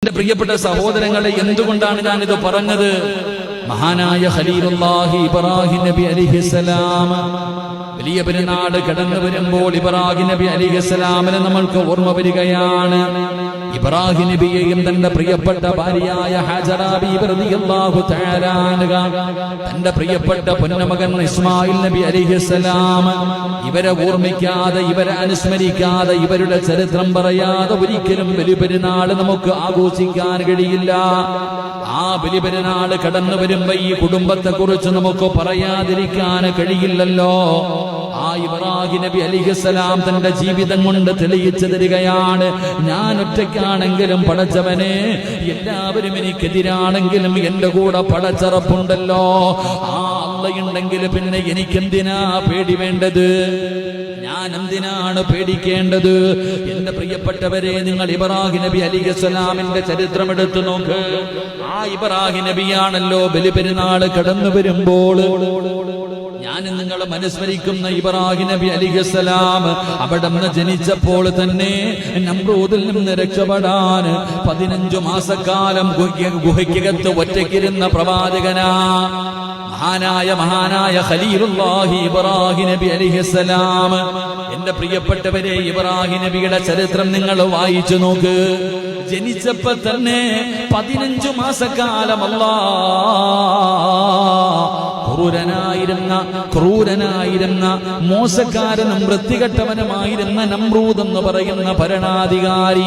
എന്റെ പ്രിയപ്പെട്ട സഹോദരങ്ങളെ, എന്തുകൊണ്ടാണ് ഞാനിത് പറഞ്ഞത്? മഹാനായ ഖലീലുല്ലാഹി ഇബ്രാഹിം നബി അലൈഹിസ്സലാം വലിയ പെരുന്നാൾ കടന്നു വരുമ്പോൾ ഇബ്രാഹിം നബി അലൈഹിസ്സലാമിനെ നമ്മൾക്ക് ഓർമ്മ വരികയാണ്. ഇബ്രാഹിം നബിയെയും തന്റെ പ്രിയപ്പെട്ട ഭാര്യയായ ഹാജറ ബീവി റളിയല്ലാഹു തആല അൻഹ, തന്റെ പ്രിയപ്പെട്ട പൊന്നമകൻ ഇസ്മായിൽ നബി അലൈഹിസ്സലാം, ഇവരെ ഓർമ്മിക്കാതെ, ഇവരെ അനുസ്മരിക്കാതെ, ഇവരുടെ ചരിത്രം പറയാതെ ഒരിക്കലും ബലിപെരുന്നാൾ നമുക്ക് ആഘോഷിക്കാൻ കഴിയില്ല. ആ ബലിപെരുന്നാൾ കടന്നു വരുമ്പോ ഈ കുടുംബത്തെ കുറിച്ച് നമുക്ക് പറയാതിരിക്കാൻ കഴിയില്ലല്ലോ. ആ ഇബ്രാഹിം നബി അലൈഹിസ്സലാം തന്റെ ജീവിതം കൊണ്ട് തെളിയിച്ചു തരികയാണ്, ഞാൻ ഒറ്റയ്ക്കാണെങ്കിലും പടച്ചവനെ, എല്ലാവരും എനിക്കെതിരാണെങ്കിലും എന്റെ കൂടെ പടച്ചറപ്പുണ്ടല്ലോ. ആ അള്ളയുണ്ടെങ്കിൽ പിന്നെ എനിക്കെന്തിനാ പേടി വേണ്ടത്? ഞാൻ എന്തിനാണ് പേടിക്കേണ്ടത്? എന്റെ പ്രിയപ്പെട്ടവരെ, നിങ്ങൾ ഇബ്രാഹിം നബി അലൈഹിസ്സലാമിന്റെ ചരിത്രം എടുത്തു നോക്ക്. ആ ഇബ്രാഹിം നബിയാണല്ലോ ബലിപെരുന്നാൾ കടന്നു വരുമ്പോൾ ഞാൻ നിങ്ങൾ അനുസ്മരിക്കുന്ന ഇബ്രാഹിം നബി അലൈഹിസ്സലാം അവിടെ നിന്ന് ജനിച്ചപ്പോൾ തന്നെ നമ്രൂദിൽ നിന്ന് രക്ഷപ്പെടാൻ 15 മാസക്കാലം ഗുഹയ്ക്കകത്ത് ഒറ്റയ്ക്കിരുന്ന പ്രവാചകനാ മഹാനായ ഖലീലുല്ലാഹി ഇബ്രാഹിം നബി അലൈഹിസ്സലാം. എന്റെ പ്രിയപ്പെട്ടവരെ, ഇബ്രാഹിം നബിയുടെ ചരിത്രം നിങ്ങൾ വായിച്ചു നോക്ക്. ജനിച്ചപ്പോ തന്നെ 15 മാസക്കാലം ക്രൂരനായിരുന്ന മോശക്കാരനും വൃത്തികെട്ടവനുമായിരുന്ന നമ്രൂദ് എന്ന് പറയുന്ന ഭരണാധികാരി,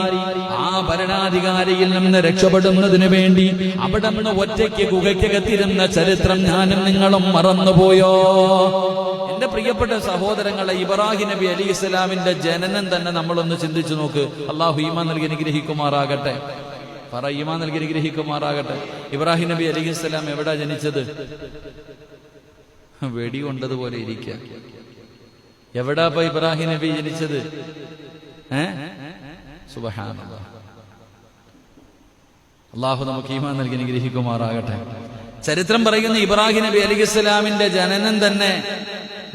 ആ ഭരണാധികാരിയിൽ നിന്ന് രക്ഷപ്പെടുന്നതിന് വേണ്ടി അവിടെ നിന്ന് ഒറ്റയ്ക്ക് ഗുഹയ്ക്കകത്തിരുന്ന ചരിത്രം ഞാനും നിങ്ങളും മറന്നുപോയോ? എന്റെ പ്രിയപ്പെട്ട സഹോദരങ്ങളെ, ഇബ്രാഹിം നബി അലൈഹിസ്സലാമിന്റെ ജനനം തന്നെ നമ്മളൊന്ന് ചിന്തിച്ചു നോക്ക്. അള്ളാഹു ഈമാൻ നൽകി അനുഗ്രഹിക്കുമാറാകട്ടെ. ഈമാൻ നൽകി അനുഗ്രഹിക്കുമാറാകട്ടെ. ഇബ്രാഹിം നബി അലൈഹിസ്സലാം എവിടാ ജനിച്ചത്? വെടി കൊണ്ടതുപോലെ ഇരിക്കുക. എവിടാ ഇപ്പൊ ഇബ്രാഹിം നബി ജനിച്ചത്? സുബ്ഹാനല്ലാഹ്. അള്ളാഹു നമുക്ക് ഈമാൻ നൽകി അനുഗ്രഹിക്കുമാറാകട്ടെ. ചരിത്രം പറയുന്ന ഇബ്രാഹിം നബി അലൈഹിസ്സലാമിന്റെ ജനനം തന്നെ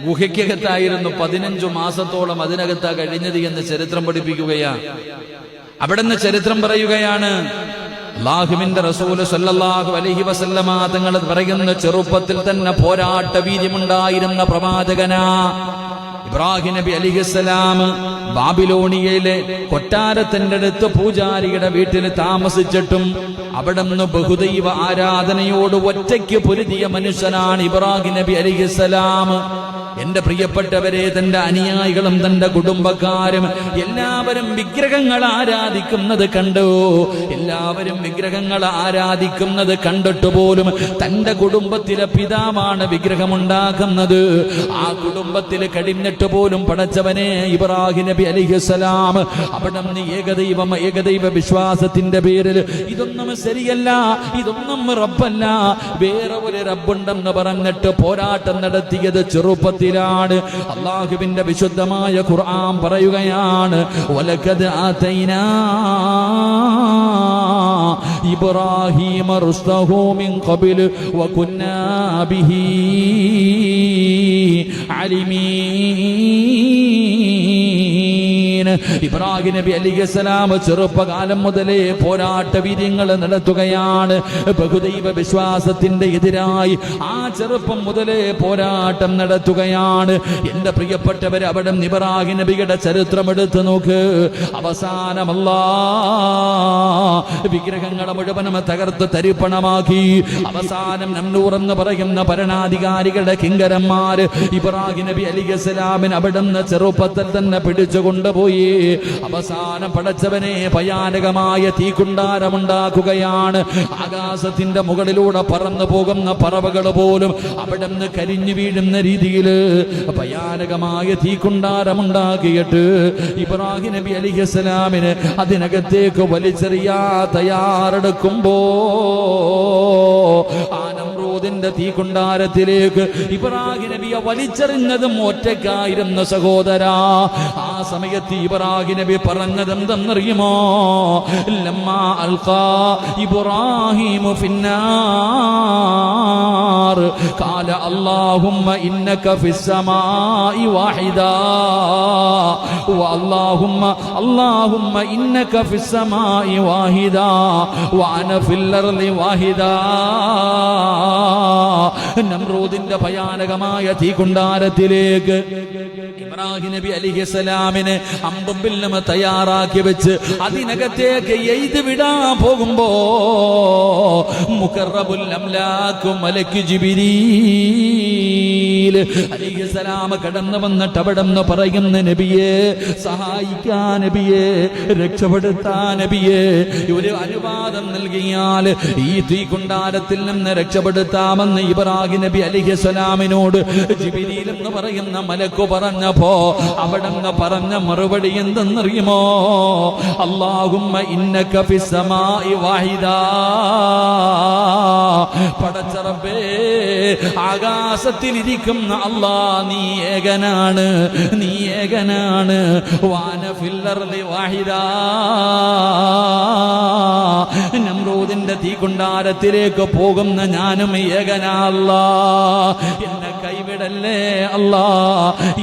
ഗുഹയ്ക്കകത്തായിരുന്നു. 15 മാസത്തോളം അതിനകത്താ കഴിഞ്ഞത് എന്ന് ചരിത്രം പഠിപ്പിക്കുകയാണ്. അവിടുന്ന് ചരിത്രം പറയുകയാണ്, അല്ലാഹുവിന്റെ റസൂൽ സല്ലല്ലാഹു അലൈഹി വസല്ലമ തങ്ങൾ പറയുന്ന ചെറുപ്പത്തിൽ തന്നെ പോരാട്ട വീര്യമുണ്ടായിരുന്ന പ്രവാചകനാ ഇബ്രാഹിം നബി അലൈഹിസ്സലാം. ബാബിലോണിയയിലെ കൊട്ടാരത്തിന്റെ അടുത്ത് പൂജാരിയുടെ വീട്ടിൽ താമസിച്ചിട്ടും അവിടെ നിന്ന് ബഹുദൈവ ആരാധനയോട് ഒറ്റയ്ക്ക് പൊരുതിയ മനുഷ്യനാണ് ഇബ്രാഹിം നബി അലൈഹിസ്സലാം. എന്റെ പ്രിയപ്പെട്ടവരെ, തന്റെ അനുയായികളും തന്റെ കുടുംബക്കാരും എല്ലാവരും വിഗ്രഹങ്ങൾ ആരാധിക്കുന്നത് കണ്ടു. എല്ലാവരും വിഗ്രഹങ്ങൾ ആരാധിക്കുന്നത് കണ്ടിട്ട് പോലും തന്റെ കുടുംബത്തിലെ പിതാവാണ് വിഗ്രഹമുണ്ടാക്കുന്നത്. ആ കുടുംബത്തിൽ കഴിഞ്ഞിട്ട് പോലും പടച്ചവനെ ഇബ്രാഹിം നബി അലൈഹിസ്സലാം അവിടെ നിന്ന് ഏകദൈവ വിശ്വാസത്തിന്റെ പേരിൽ ഇതൊന്നും ശരിയല്ല, ഇതൊന്നും റബ്ബല്ല, വേറെ ഒരു റബ്ബുണ്ടെന്ന് പറഞ്ഞിട്ട് പോരാട്ടം നടത്തിയത് ചെറുപ്പത്തിൽ. അല്ലാഹുവിന്റെ വിശുദ്ധമായ ഖുർആൻ പറയുകയാണ്, വലഖദ് ആതൈനാ ഇബ്രാഹീമ റുസ്തഹു മിൻ ഖബൽ വകുന്നാ ബിഹി അലിമീൻ. ഇബ്രാഹിം നബി അലൈഹിസ്സലാം ചെറുപ്പകാലം മുതലേ പോരാട്ട വീര്യങ്ങൾ നടത്തുകയാണ്. ബഹുദൈവ വിശ്വാസത്തിന്റെ എതിരായി ആ ചെറുപ്പം മുതലേ പോരാട്ടം നടത്തുകയാണ്. എന്റെ പ്രിയപ്പെട്ടവർ, അവിടെ ഇബ്രാഹിം നബിയുടെ ചരിത്രം എടുത്തു നോക്ക്. അവസാനം അല്ലാഹ് വിഗ്രഹങ്ങളെ മുഴുവനും തകർത്ത് തരിപ്പണമാക്കി. അവസാനം നമ്രൂർ എന്ന് പറയുന്ന ഭരണാധികാരികളുടെ കിങ്കരന്മാര് ഇബ്രാഹിം നബി അലൈഹിസ്സലാമിന് അവിടെ നിന്ന് ചെറുപ്പത്തിൽ തന്നെ പിടിച്ചു കൊണ്ടുപോയി. അവസാനം പടച്ചവനെ ഭയാനകമായ തീക്കുണ്ടാരമുണ്ടാക്കുകയാണ്. ആകാശത്തിന്റെ മുകളിലൂടെ പറന്നു പോകുന്ന പറവകൾ പോലും അവിടെ നിന്ന് കരിഞ്ഞു വീഴുന്ന രീതിയിൽ ഭയാനകമായ തീക്കുണ്ടാരമുണ്ടാക്കിയിട്ട് ഇബ്രാഹിം നബി അലൈഹിസ്സലാമിന് അതിനകത്തേക്ക് വലിച്ചെറിയാ തയ്യാറെടുക്കുമ്പോ ആ നമ്രൂദിന്റെ തീക്കുണ്ടാരത്തിലേക്ക് ഇബ്രാഹിം നബിയെ വലിച്ചെറിഞ്ഞതും ഒറ്റയ്ക്കായിരുന്ന സഹോദരാ. ആ സമയത്ത് ഇബ്രാഹിം നബി പറഞ്ഞതെന്തെന്നറിയുമോ? ലമ്മാ അൽഖാ ഇബ്രാഹിമു ഫിന്നാർ ഖാല അല്ലാഹുമ്മ ഇന്നക ഫിസ്സമാഇ വാഹിദാ അല്ലാഹുമ്മ ഇന്നക ഫിസ്സമാഇ വാഹിദാ വഅന ഫിൽ അർളി വാഹിദാ. നമ്രൂദിന്റെ ഭയാനകമായ തീകുണ്ടാരത്തിലേക്ക് ഇബ്രാഹിം നബി അലൈഹിസ്സലാമിനെ അമ്പും വില്ലും തയ്യാറാക്കി വെച്ച് അതിനകത്തേക്ക് എയ്ത് വിടാൻ പോകുമ്പോ മുഖറബുൽ അംലാഖു മലക്ക് ജിബ്രീൽ അലൈഹിസ്സലാം കടന്നു വന്നിട്ട് അവിടെന്ന് പറയുന്ന നബിയെ, സഹായിക്കാൻ നബിയെ, രക്ഷപ്പെടുത്താൻ നബിയെ, ഒരു അനുവാദം നൽകിയാൽ ഈ തീകുണ്ടാരത്തിൽ നിന്ന് രക്ഷപ്പെടുത്താമെന്ന് ഇബ്രാഹിം നബി അലൈഹിസ്സലാമിനോട് ജിബ്രീൽ എന്ന് പറയുന്ന മലക്ക് പറഞ്ഞപ്പോ അവിടെന്ന് പറഞ്ഞ മറുപടി എന്തെന്നറിയുമോ? അല്ലാഹുമ്മ ഇന്നക ഫിസ്സമാഇ വാഹിദാ. പടച്ച റബ്ബേ, ആകാശത്തിലിരിക്കുന്ന അല്ലാ നീ ഏകനാണ്, നീ ഏകനാണ്. വഅന ഫിൽ അർളി വാഹിദാ. നമ്രൂദിന്റെ തീകുണ്ടാരത്തിലേക്ക് പോകുന്ന ഞാനും ഏകനാ അല്ലാ. എന്നെ കൈവിടല്ലേ അല്ലാ.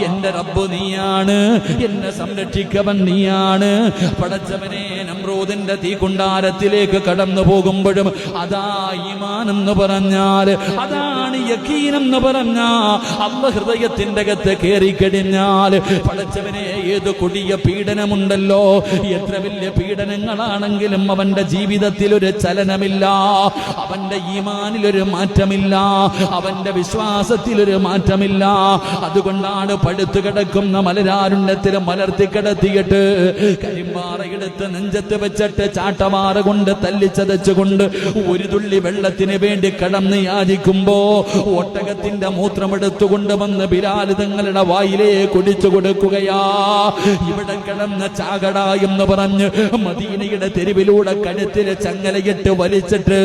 എന്റെ റബ്ബ് നീയാണ്, എന്നെ സംരക്ഷിക്കവൻ നീയാണ്. പടച്ചവനെ, നമ്രൂദിന്റെ തീകുണ്ടാരത്തിലേക്ക് കടന്നു പോകുമ്പോഴും അതാ ഈമാൻ എന്ന് പറഞ്ഞാൽ, അതാണ് യഖീൻ എന്ന് പറഞ്ഞാൽ, അല്ലാഹ് ഹൃദയത്തിന്റെ അകത്ത് കയറിക്കഴിഞ്ഞാൽ പടച്ചവനെ ഏത് കൊടിയ പീഡനമുണ്ടല്ലോ, എത്ര വലിയ പീഡനങ്ങളാണെങ്കിലും അവന്റെ ജീവിതത്തിൽ ഒരു ചലനമില്ല, അവന്റെ ഈമാനിലൊരു മാറ്റമില്ല, അവന്റെ വിശ്വാസത്തിൽ ഒരു മാറ്റമില്ല. അതുകൊണ്ടാണ് പടുത്തു കിടക്കുന്ന മലരാരുണ്യത്തിൽ മലർത്തി കിടത്തിയിട്ട് കരിമ്പാറയെടുത്ത് നെഞ്ചത്ത് വെച്ചിട്ട് ചാട്ടമാറ കൊണ്ട് തല്ലിച്ചതച്ചുകൊണ്ട് ഒരു തുള്ളി വെള്ളത്തിന് വേണ്ടി കടന്ന് യാചിക്കുമ്പോ ഒട്ടകത്തിന്റെ മൂത്രമെടുത്തുകൊണ്ട് വന്ന് ബിലാൽ തങ്ങളുടെ വായിലേ കുടിച്ചു കൊടുക്കുകയാ. ഇവിടെ കിടന്ന് ചാകട എന്ന് പറഞ്ഞ് മദീനയുടെ തെരുവിലൂടെ കഴുത്തിലെ ചങ്ങലയിട്ട് വലിച്ചിട്ട്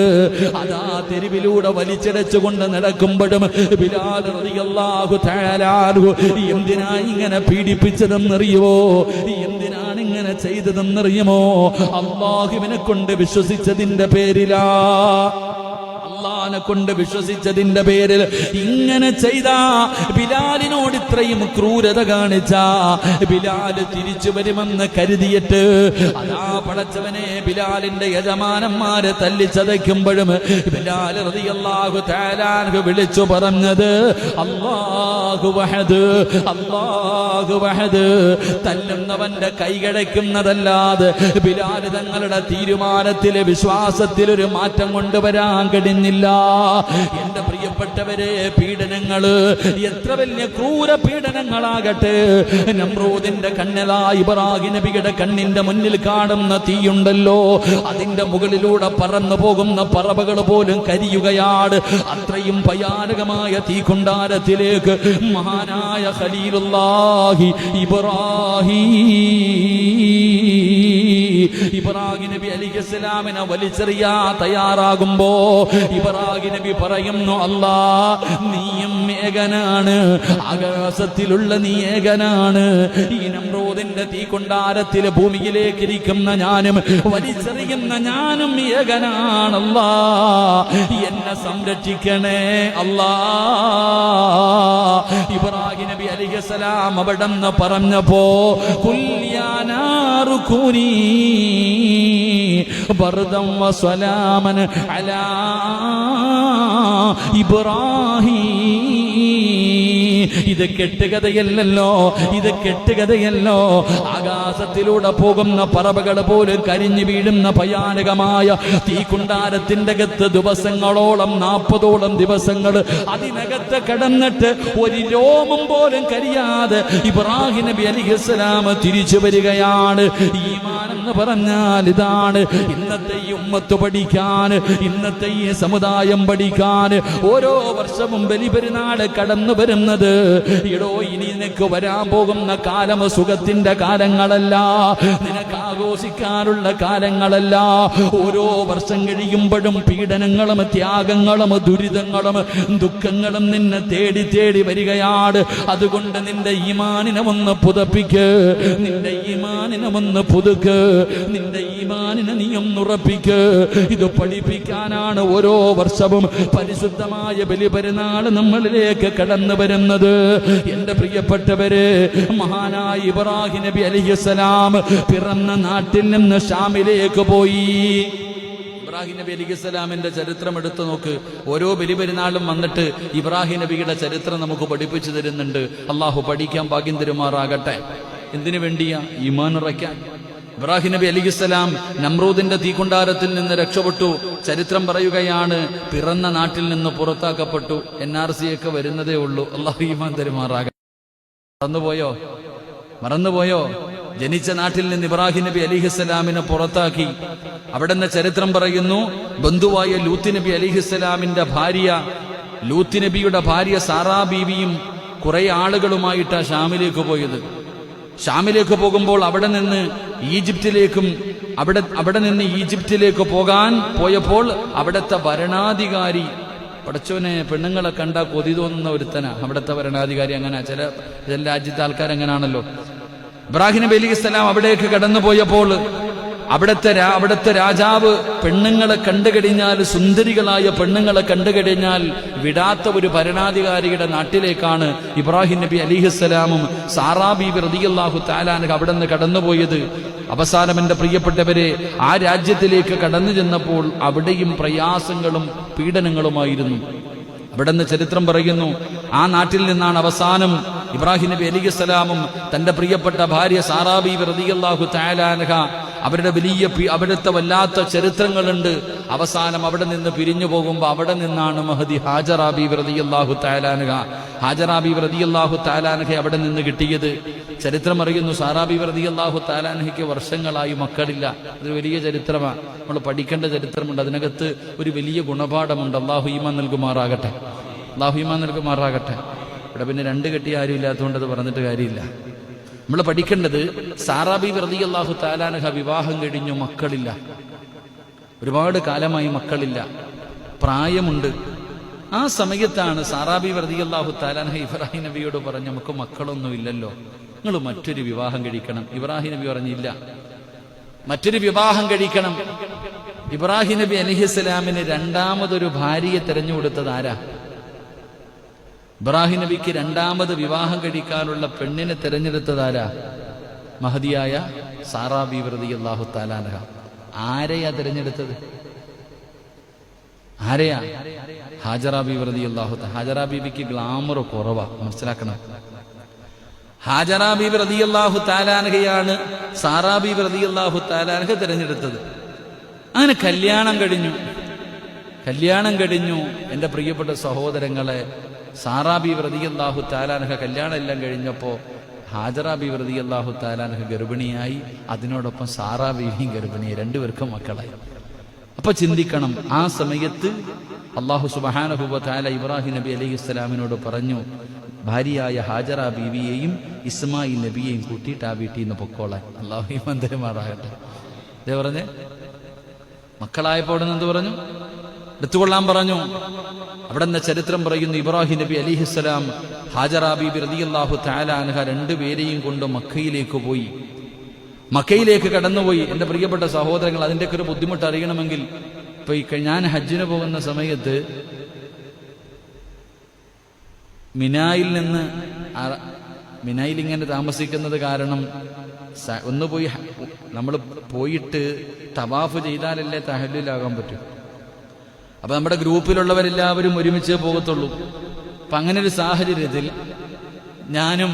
അതാ തെരുവിലൂടെ വലിച്ചിടച്ചുകൊണ്ട് നടക്കുമ്പോഴും ബിലാൽ റളിയല്ലാഹു തആല അൻഹു എന്തിനാ ഇങ്ങനെ പീഡിപ്പിച്ചതെന്നറിയുമോ? എന്തിനാണ് ഇങ്ങനെ ചെയ്തതെന്നറിയുമോ? അല്ലാഹുവിനെ കൊണ്ട് വിശ്വസിച്ചതിന്റെ പേരിലാ, അല്ലാഹുവിനെ കൊണ്ട് വിശ്വസിച്ചതിന്റെ പേരിൽ ഇങ്ങനെ ചെയ്ത ബിലാലിനോട് ഇത്രയും ക്രൂരത കാണിച്ച ബിലാൽ തിരിച്ചു വരുമെന്ന് കരുതിയിട്ട് അതാ പടച്ചവനെ ബിലാലിന്റെ യജമാനന്മാരെ തല്ലിച്ചതയ്ക്കുമ്പോഴും ബിലാൽ റളിയല്ലാഹു തആല അൻഹു വിളിച്ചു പറഞ്ഞത് അല്ലാഹു വഹദ്, അല്ലാഹു വഹദ്. തല്ലുന്നവന്റെ കൈകടയ്ക്കുന്നതല്ലാതെ ബിലാൽ തങ്ങളുടെ തീരുമാനത്തിലെ വിശ്വാസത്തിൽ ഒരു മാറ്റം കൊണ്ടുവരാൻ കഴിഞ്ഞില്ല. എന്റെ പ്രിയപ്പെട്ടവരെ, പീഡനങ്ങള് എത്ര വലിയ ക്രൂര പീഡനങ്ങളാകട്ടെ, നമ്രൂദിന്റെ കണ്ണിലാ ഇബ്രാഹിം നബിയുടെ കണ്ണിന്റെ മുന്നിൽ കാണുന്ന തീയുണ്ടല്ലോ, അതിന്റെ മുകളിലൂടെ പറന്നു പോകുന്ന പറവകൾ പോലും കരിയുകയാണ്. അത്രയും ഭയാനകമായ തീകുണ്ടാരത്തിലേക്ക് മഹാനായ ഖലീലുല്ലാഹി ഇബ്രാഹിം നബി അലൈഹിസ്സലാമിനെ വലിച്ചെറിയാ തയ്യാറാകുമ്പോ ഇബ്രാഹിം നബി പറയുന്നു, അല്ലാ നീയും ഏകനാണ്, ആകാശത്തിലുള്ള നീ ഏകനാണ്. ഈ നമ്രൂദിന്റെ തീകുണ്ടാരത്തിൽ ഭൂമിയിലേക്ക് ഇരിക്കുന്ന ഞാനും വലിച്ചെറിയുന്ന ഞാനും ഏകനാണല്ലാ. എന്നെ സംരക്ഷിക്കണേ അല്ലാ. ഇബ്രാഹിം നബി അലൈഹിസ്സലാം അവിടെന്ന് പറഞ്ഞപ്പോ ഖുൽ യാ നാറു കൂനി ബർദൻ വസലാമൻ അലാ ഇബ്രാഹിം. ഇത് കെട്ടുകഥയല്ലോ, ഇത് കെട്ടുകഥയല്ലോ. ആകാശത്തിലൂടെ പോകുന്ന പറവകൾ പോലും കരിഞ്ഞു വീഴുന്ന ഭയാനകമായ തീകുണ്ടാരത്തിന്റെ അകത്ത് ദിവസങ്ങളോളം 40ഓളം ദിവസങ്ങൾ അതിനകത്ത് കിടന്നിട്ട് ഒരു രോമം പോലും കരിയാതെ ഇബ്രാഹിം നബി അലൈഹിസ്സലാം തിരിച്ചു വരികയാണ്. ഈമാൻ എന്ന് പറഞ്ഞാൽ ഇതാണ്. ഇന്നത്തെ ഈ ഉമ്മത്ത് പഠിക്കാൻ, ഇന്നത്തെ ഈ സമുദായം പഠിക്കാൻ ഓരോ വർഷവും ബലിപെരുന്നാൾ കടന്നു വരുന്നത്. ഇടോ, ഇനി നിനക്ക് വരാൻ പോകുന്ന കാലം സുഖത്തിന്റെ കാലങ്ങളല്ല, നിനക്ക് ആഘോഷിക്കാനുള്ള കാലങ്ങളല്ല. ഓരോ വർഷം കഴിയുമ്പോഴും പീഡനങ്ങളും ത്യാഗങ്ങളും ദുരിതങ്ങളും ദുഃഖങ്ങളും നിന്നെ തേടി തേടി വരികയാണ്. അതുകൊണ്ട് നിന്റെ ഈമാനിനെ ഒന്ന് പുതുപ്പിക്ക്, നിന്റെ ഈമാനിനെ ഒന്ന് പുതുക്ക്, നിന്റെ ഈമാനിനെ നീ ഒന്നുറപ്പിക്ക്. ഇത് പഠിപ്പിക്കാനാണ് ഓരോ വർഷവും പരിശുദ്ധമായ ബലിപെരുന്നാൾ നമ്മളിലേക്ക് കടന്നു വരുന്നത്. എന്റെ പ്രിയപ്പെട്ടവരെ, മഹാനായ ഇബ്രാഹിം നബി അലൈഹിസ്സലാം പിറന്ന നാട്ടിൽ നിന്ന് ഷാമിലേക്ക് പോയി. ഇബ്രാഹിം നബി അലൈഹിസ്സലാമിന്റെ ചരിത്രം എടുത്തു നോക്ക്. ഓരോ ബലിപെരുന്നാളും വന്നിട്ട് ഇബ്രാഹിം നബിയുടെ ചരിത്രം നമുക്ക് പഠിപ്പിച്ചു തരുന്നുണ്ട്. അള്ളാഹു പഠിക്കാൻ ഭാഗ്യം തരുമാറാകട്ടെ. എന്തിനു വേണ്ടിയാ? ഈമാൻ ഉറയ്ക്കാൻ. ഇബ്രാഹിം നബി അലൈഹിസ്സലാം നമ്രൂദിന്റെ തീക്കുണ്ടാരത്തിൽ നിന്ന് രക്ഷപ്പെട്ടു. ചരിത്രം പറയുകയാണ്, പിറന്ന നാട്ടിൽ നിന്ന് പുറത്താക്കപ്പെട്ടു. NRC ഒക്കെ വരുന്നതേ ഉള്ളൂ. അള്ളാഹു ഈമാൻ തരുമാറാകട്ടെ. മറന്നുപോയോ? ജനിച്ച നാട്ടിൽ നിന്ന് ഇബ്രാഹിം നബി അലിഹിസ്സലാമിനെ പുറത്താക്കി. അവിടുന്ന് ചരിത്രം പറയുന്നു, ബന്ധുവായ ലൂത്ത് നബി അലിഹിസ്സലാമിന്റെ ഭാര്യ, ലൂത്ത് നബിയുടെ ഭാര്യ സാറാ ബീവിയും കുറെ ആളുകളുമായിട്ടാ ഷാമിലേക്ക് പോയത്. ഷാമിലേക്ക് പോകുമ്പോൾ അവിടെ നിന്ന് ഈജിപ്തിലേക്ക് പോകാൻ പോയപ്പോൾ അവിടുത്തെ ഭരണാധികാരി, പടച്ചോനെ പെണ്ണുങ്ങളെ കണ്ടാ കൊതി തോന്നുന്ന ഒരുത്തനാ അവിടുത്തെ ഭരണാധികാരി. അങ്ങനെ ചില രാജ്യത്തെ ആൾക്കാരെങ്ങനാണല്ലോ. ഇബ്രാഹിം നബി അലൈഹിസ്സലാം അവിടേക്ക് കടന്നു പോയപ്പോൾ അവിടുത്തെ രാജാവ് പെണ്ണുങ്ങളെ കണ്ടുകഴിഞ്ഞാൽ, സുന്ദരികളായ പെണ്ണുങ്ങളെ കണ്ടുകഴിഞ്ഞാൽ വിടാത്ത ഒരു ഭരണാധികാരിയുടെ നാട്ടിലേക്കാണ് ഇബ്രാഹിം നബി അലൈഹിസ്സലാമും സാറാ ബീബി റളിയല്ലാഹു തആല അൻഹ അവിടെ നിന്ന് കടന്നുപോയത്. അവസാനം എന്റെ പ്രിയപ്പെട്ടവരെ, ആ രാജ്യത്തിലേക്ക് കടന്നു ചെന്നപ്പോൾ അവിടെയും പ്രയാസങ്ങളും പീഡനങ്ങളുമായിരുന്നു. അവിടുന്ന് ചരിത്രം പറയുന്നു, ആ നാട്ടിൽ നിന്നാണ് അവസാനം ഇബ്രാഹിം നബി അലൈഹിസ്സലാമും തന്റെ പ്രിയപ്പെട്ട ഭാര്യ സാറാ ബീബി റളിയല്ലാഹു തആല അൻഹ, അവിടുത്തെ വല്ലാത്ത ചരിത്രങ്ങളുണ്ട്. അവസാനം അവിടെ നിന്ന് പിരിഞ്ഞു പോകുമ്പോൾ അവിടെ നിന്നാണ് മഹദി ഹാജറ ബീബി റളിയല്ലാഹു തആല അൻഹ, ഹാജറ ബീബി റളിയല്ലാഹു തആല അൻഹ അവിടെ നിന്ന് കിട്ടിയത്. ചരിത്രം അറിയുന്നു, സാറാ ബീബി റളിയല്ലാഹു തആല അൻഹയ്ക്ക് വർഷങ്ങളായി മക്കളില്ല. അതൊരു വലിയ ചരിത്രമാണ്, നമ്മൾ പഠിക്കേണ്ട ചരിത്രമുണ്ട്. അതിനകത്ത് ഒരു വലിയ ഗുണപാഠമുണ്ട്. അള്ളാഹു ഈമാൻ നൽകുമാറാകട്ടെ, അള്ളാഹു ഈമാൻ നൽകുമാറാകട്ടെ. ഇവിടെ പിന്നെ രണ്ട് കെട്ടി ആരും ഇല്ലാത്തതുകൊണ്ട് അത് പറഞ്ഞിട്ട് കാര്യമില്ല. നമ്മൾ പഠിക്കേണ്ടത്, സാറാ ബീബി റളിയല്ലാഹു തആല അൻഹ വിവാഹം കഴിഞ്ഞു, മക്കളില്ല, ഒരുപാട് കാലമായി മക്കളില്ല, പ്രായമുണ്ട്. ആ സമയത്താണ് സാറാ ബീബി റളിയല്ലാഹു തആല അൻഹ ഇബ്രാഹിം നബിയോട് പറഞ്ഞു, നമുക്ക് മക്കളൊന്നും ഇല്ലല്ലോ, നിങ്ങൾ മറ്റൊരു വിവാഹം കഴിക്കണം. ഇബ്രാഹിം നബി പറഞ്ഞില്ല, മറ്റൊരു വിവാഹം കഴിക്കണം. ഇബ്രാഹിം നബി അലൈഹിസ്സലാമിന് രണ്ടാമതൊരു ഭാര്യയെ തെരഞ്ഞുകൊടുത്തത് ആരാ? ഇബ്രാഹിം നബിക്ക് രണ്ടാമത് വിവാഹം കഴിക്കാനുള്ള പെണ്ണിനെ തെരഞ്ഞെടുത്തതാരാ? മഹദിയായ സാറാ ബീബി റളിയല്ലാഹു തആല അൻഹ. ആരെയാ തെരഞ്ഞെടുത്തത്? ആരെയാ? ഹാജറ ബീബി റളിയല്ലാഹു തആല. ഹാജറ ബീബിക്ക് ഗ്ലാമർ കുറവാ, മനസ്സിലാക്കണം. ഹാജറ ബീബി റളിയല്ലാഹു തആല അൻഹയാണ് സാറാ ബീബി റളിയല്ലാഹു തആല അൻഹ തെരഞ്ഞെടുത്തത്. അങ്ങനെ കല്യാണം കഴിഞ്ഞു. എന്റെ പ്രിയപ്പെട്ട സഹോദരങ്ങളെ, സാറാ ബീബി റളിയല്ലാഹു തആല അൻഹ കല്യാണം എല്ലാം കഴിഞ്ഞപ്പോൾ ഹാജറ ബീബി റളിയല്ലാഹു തആല അൻഹ ഗർഭിണിയായി. അതിനോടൊപ്പം സാറാ ബീവിയും ഗർഭിണിയായി, രണ്ടുപേർക്കും മക്കളായി. അപ്പൊ ചിന്തിക്കണം, ആ സമയത്ത് അല്ലാഹു സുബ്ഹാനഹു വ തആല ഇബ്രാഹിം നബി അലൈഹിസ്സലാമിനോട് പറഞ്ഞു, ഭാര്യയായ ഹാജറ ബീവിയെയും ഇസ്മായിൽ നബിയെയും കൂട്ടിയിട്ട് ആ വീട്ടിൽ നിന്ന് പൊക്കോളാൻ. അല്ലാഹു ഈമാൻ തരുമാറാകട്ടെ. ഇതേ പറഞ്ഞേ, മക്കളായപ്പോൾ എന്ത് പറഞ്ഞു? എടുത്തുകൊള്ളാൻ പറഞ്ഞു. അവിടെ നിന്ന് ചരിത്രം പറയുന്നു, ഇബ്രാഹിം നബി അലൈഹിസ്സലാം ഹാജറ ബീബി റളിയല്ലാഹു തആല അൻഹ രണ്ടുപേരെയും കൊണ്ട് മക്കയിലേക്ക് കടന്നുപോയി. എന്റെ പ്രിയപ്പെട്ട സഹോദരങ്ങൾ, അതിൻ്റെയൊക്കെ ഒരു ബുദ്ധിമുട്ട് അറിയണമെങ്കിൽ, ഇപ്പൊ ഞാൻ ഹജ്ജിന് പോകുന്ന സമയത്ത് മിനായിൽ ഇങ്ങനെ താമസിക്കുന്നത് കാരണം ഒന്ന് പോയി നമ്മൾ പോയിട്ട് തവാഫ് ചെയ്താലല്ലേ തഹല്ലുലാകാൻ പറ്റും. അപ്പൊ നമ്മുടെ ഗ്രൂപ്പിലുള്ളവരെല്ലാവരും ഒരുമിച്ചേ പോകത്തുള്ളൂ. അപ്പൊ അങ്ങനെ ഒരു സാഹചര്യത്തിൽ ഞാനും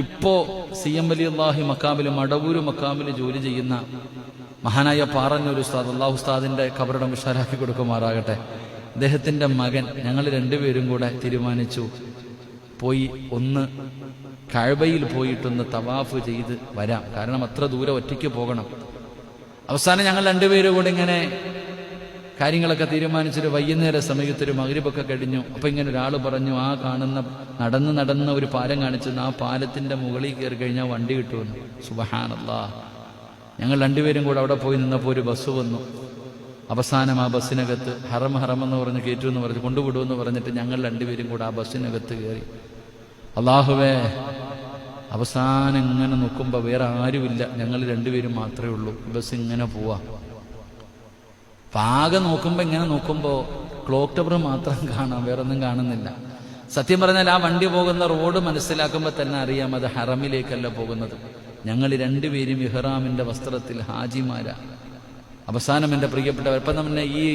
ഇപ്പോ CM വലിയുള്ളാഹി മക്കാമിൽ, മടവൂര് മക്കാമിൽ ജോലി ചെയ്യുന്ന മഹാനായ പാറന്നൂർ ഉസ്താദ്, അല്ലാഹു ഉസ്താദിന്റെ ഖബറിടം വിശാലാക്കി കൊടുക്കുമാറാകട്ടെ, അദ്ദേഹത്തിന്റെ മകൻ, ഞങ്ങൾ രണ്ടുപേരും കൂടെ തീരുമാനിച്ചു പോയി ഒന്ന് കഅബയിൽ പോയിട്ടൊന്ന് തവാഫ് ചെയ്ത് വരാം. കാരണം അത്ര ദൂരം ഒറ്റയ്ക്ക് പോകണം. അവസാനം ഞങ്ങൾ രണ്ടുപേരും കൂടെ ഇങ്ങനെ കാര്യങ്ങളൊക്കെ തീരുമാനിച്ചൊരു വൈകുന്നേര സമയത്തൊരു മഗ്‌രിബൊക്കെ കഴിഞ്ഞു. അപ്പൊ ഇങ്ങനെ ഒരാൾ പറഞ്ഞു, ആ കാണുന്ന നടന്ന് ഒരു പാലം കാണിച്ചെന്ന്, ആ പാലത്തിന്റെ മുകളിൽ കയറി കഴിഞ്ഞാൽ വണ്ടി കിട്ടുമെന്ന്. സുബ്ഹാനല്ലാഹ്. ഞങ്ങൾ രണ്ടുപേരും കൂടെ അവിടെ പോയി നിന്നപ്പോൾ ഒരു ബസ് വന്നു. അവസാനം ആ ബസ്സിനകത്ത് ഹറം എന്ന് പറഞ്ഞ് കയറ്റുമെന്ന് പറഞ്ഞ് കൊണ്ടുവിടുമെന്ന് പറഞ്ഞിട്ട് ഞങ്ങൾ രണ്ടുപേരും കൂടെ ആ ബസ്സിനകത്ത് കയറി. അല്ലാഹുവേ, അവസാനം ഇങ്ങനെ നോക്കുമ്പോൾ വേറെ ആരുമില്ല, ഞങ്ങൾ രണ്ടുപേരും മാത്രമേ ഉള്ളൂ. ബസ് ഇങ്ങനെ പോവാ. പാകെ നോക്കുമ്പോൾ ഇങ്ങനെ നോക്കുമ്പോൾ ക്ലോക്ക് ടവർ മാത്രം കാണാം, വേറൊന്നും കാണുന്നില്ല. സത്യം പറഞ്ഞാൽ ആ വണ്ടി പോകുന്ന റോഡ് മനസ്സിലാക്കുമ്പോൾ തന്നെ അറിയാം അത് ഹറമിലേക്കല്ല പോകുന്നത്. ഞങ്ങൾ രണ്ടുപേരും ഇഹ്റാമിന്റെ വസ്ത്രത്തിൽ ഹാജിമാരാ. അവസാനം എൻ്റെ പ്രിയപ്പെട്ടവർ, ഇപ്പം നമ്മൾ ഈ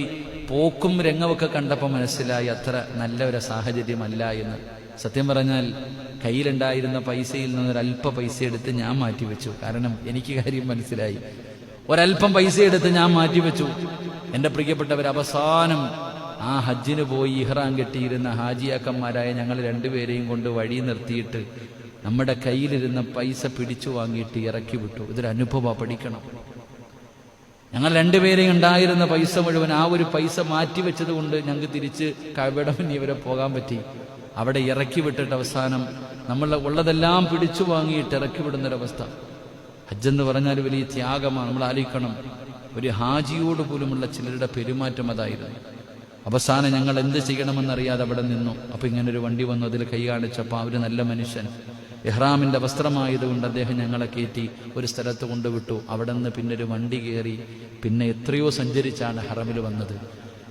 പോക്കും രംഗമൊക്കെ കണ്ടപ്പോൾ മനസ്സിലായി അത്ര നല്ല ഒരു സാഹചര്യമല്ല എന്ന്. സത്യം പറഞ്ഞാൽ കയ്യിലുണ്ടായിരുന്ന പൈസയിൽ നിന്നൊരല്പ പൈസ എടുത്ത് ഞാൻ മാറ്റിവെച്ചു. കാരണം എനിക്ക് കാര്യം മനസ്സിലായി. ഒരല്പം പൈസ എടുത്ത് ഞാൻ മാറ്റിവെച്ചു. എൻ്റെ പ്രിയപ്പെട്ടവർ, അവസാനം ആ ഹജ്ജിന് പോയി ഇഹ്റാം കെട്ടിയിരുന്ന ഹാജിയാക്കന്മാരായ ഞങ്ങൾ രണ്ടുപേരെയും കൊണ്ട് വഴി നിർത്തിയിട്ട് നമ്മുടെ കയ്യിലിരുന്ന പൈസ പിടിച്ചു വാങ്ങിയിട്ട് ഇറക്കി വിട്ടു. ഇതൊരു അനുഭവം, പഠിക്കണം. ഞങ്ങൾ രണ്ടുപേരെയും ഉണ്ടായിരുന്ന പൈസ മുഴുവൻ, ആ ഒരു പൈസ മാറ്റിവെച്ചത് കൊണ്ട് ഞങ്ങൾക്ക് തിരിച്ച് കഅബയുടെ ഇവരെ പോകാൻ പറ്റി. അവിടെ ഇറക്കി വിട്ടിട്ട് അവസാനം നമ്മൾ ഉള്ളതെല്ലാം പിടിച്ചു വാങ്ങിയിട്ട് ഇറക്കി വിടുന്നൊരവസ്ഥ. ഹജ്ജെന്ന് പറഞ്ഞാൽ വലിയ ത്യാഗമാണ്. നമ്മൾ ആലോചിക്കണം, ഒരു ഹാജിയോട് പോലുമുള്ള ചിലരുടെ പെരുമാറ്റം അതായിരുന്നു. അവസാനം ഞങ്ങൾ എന്ത് ചെയ്യണമെന്നറിയാതെ അവിടെ നിന്നു. അപ്പൊ ഇങ്ങനൊരു വണ്ടി വന്നു, അതിൽ കൈ കാണിച്ചപ്പോൾ അവർ നല്ല മനുഷ്യൻ, ഇഹ്റാമിന്റെ വസ്ത്രമായതുകൊണ്ട് അദ്ദേഹം ഞങ്ങളെ കയറ്റി ഒരു സ്ഥലത്ത് കൊണ്ടുവിട്ടു. അവിടെ നിന്ന് പിന്നെ ഒരു വണ്ടി കയറി പിന്നെ എത്രയോ സഞ്ചരിച്ചാണ് ഹറമിൽ വന്നത്.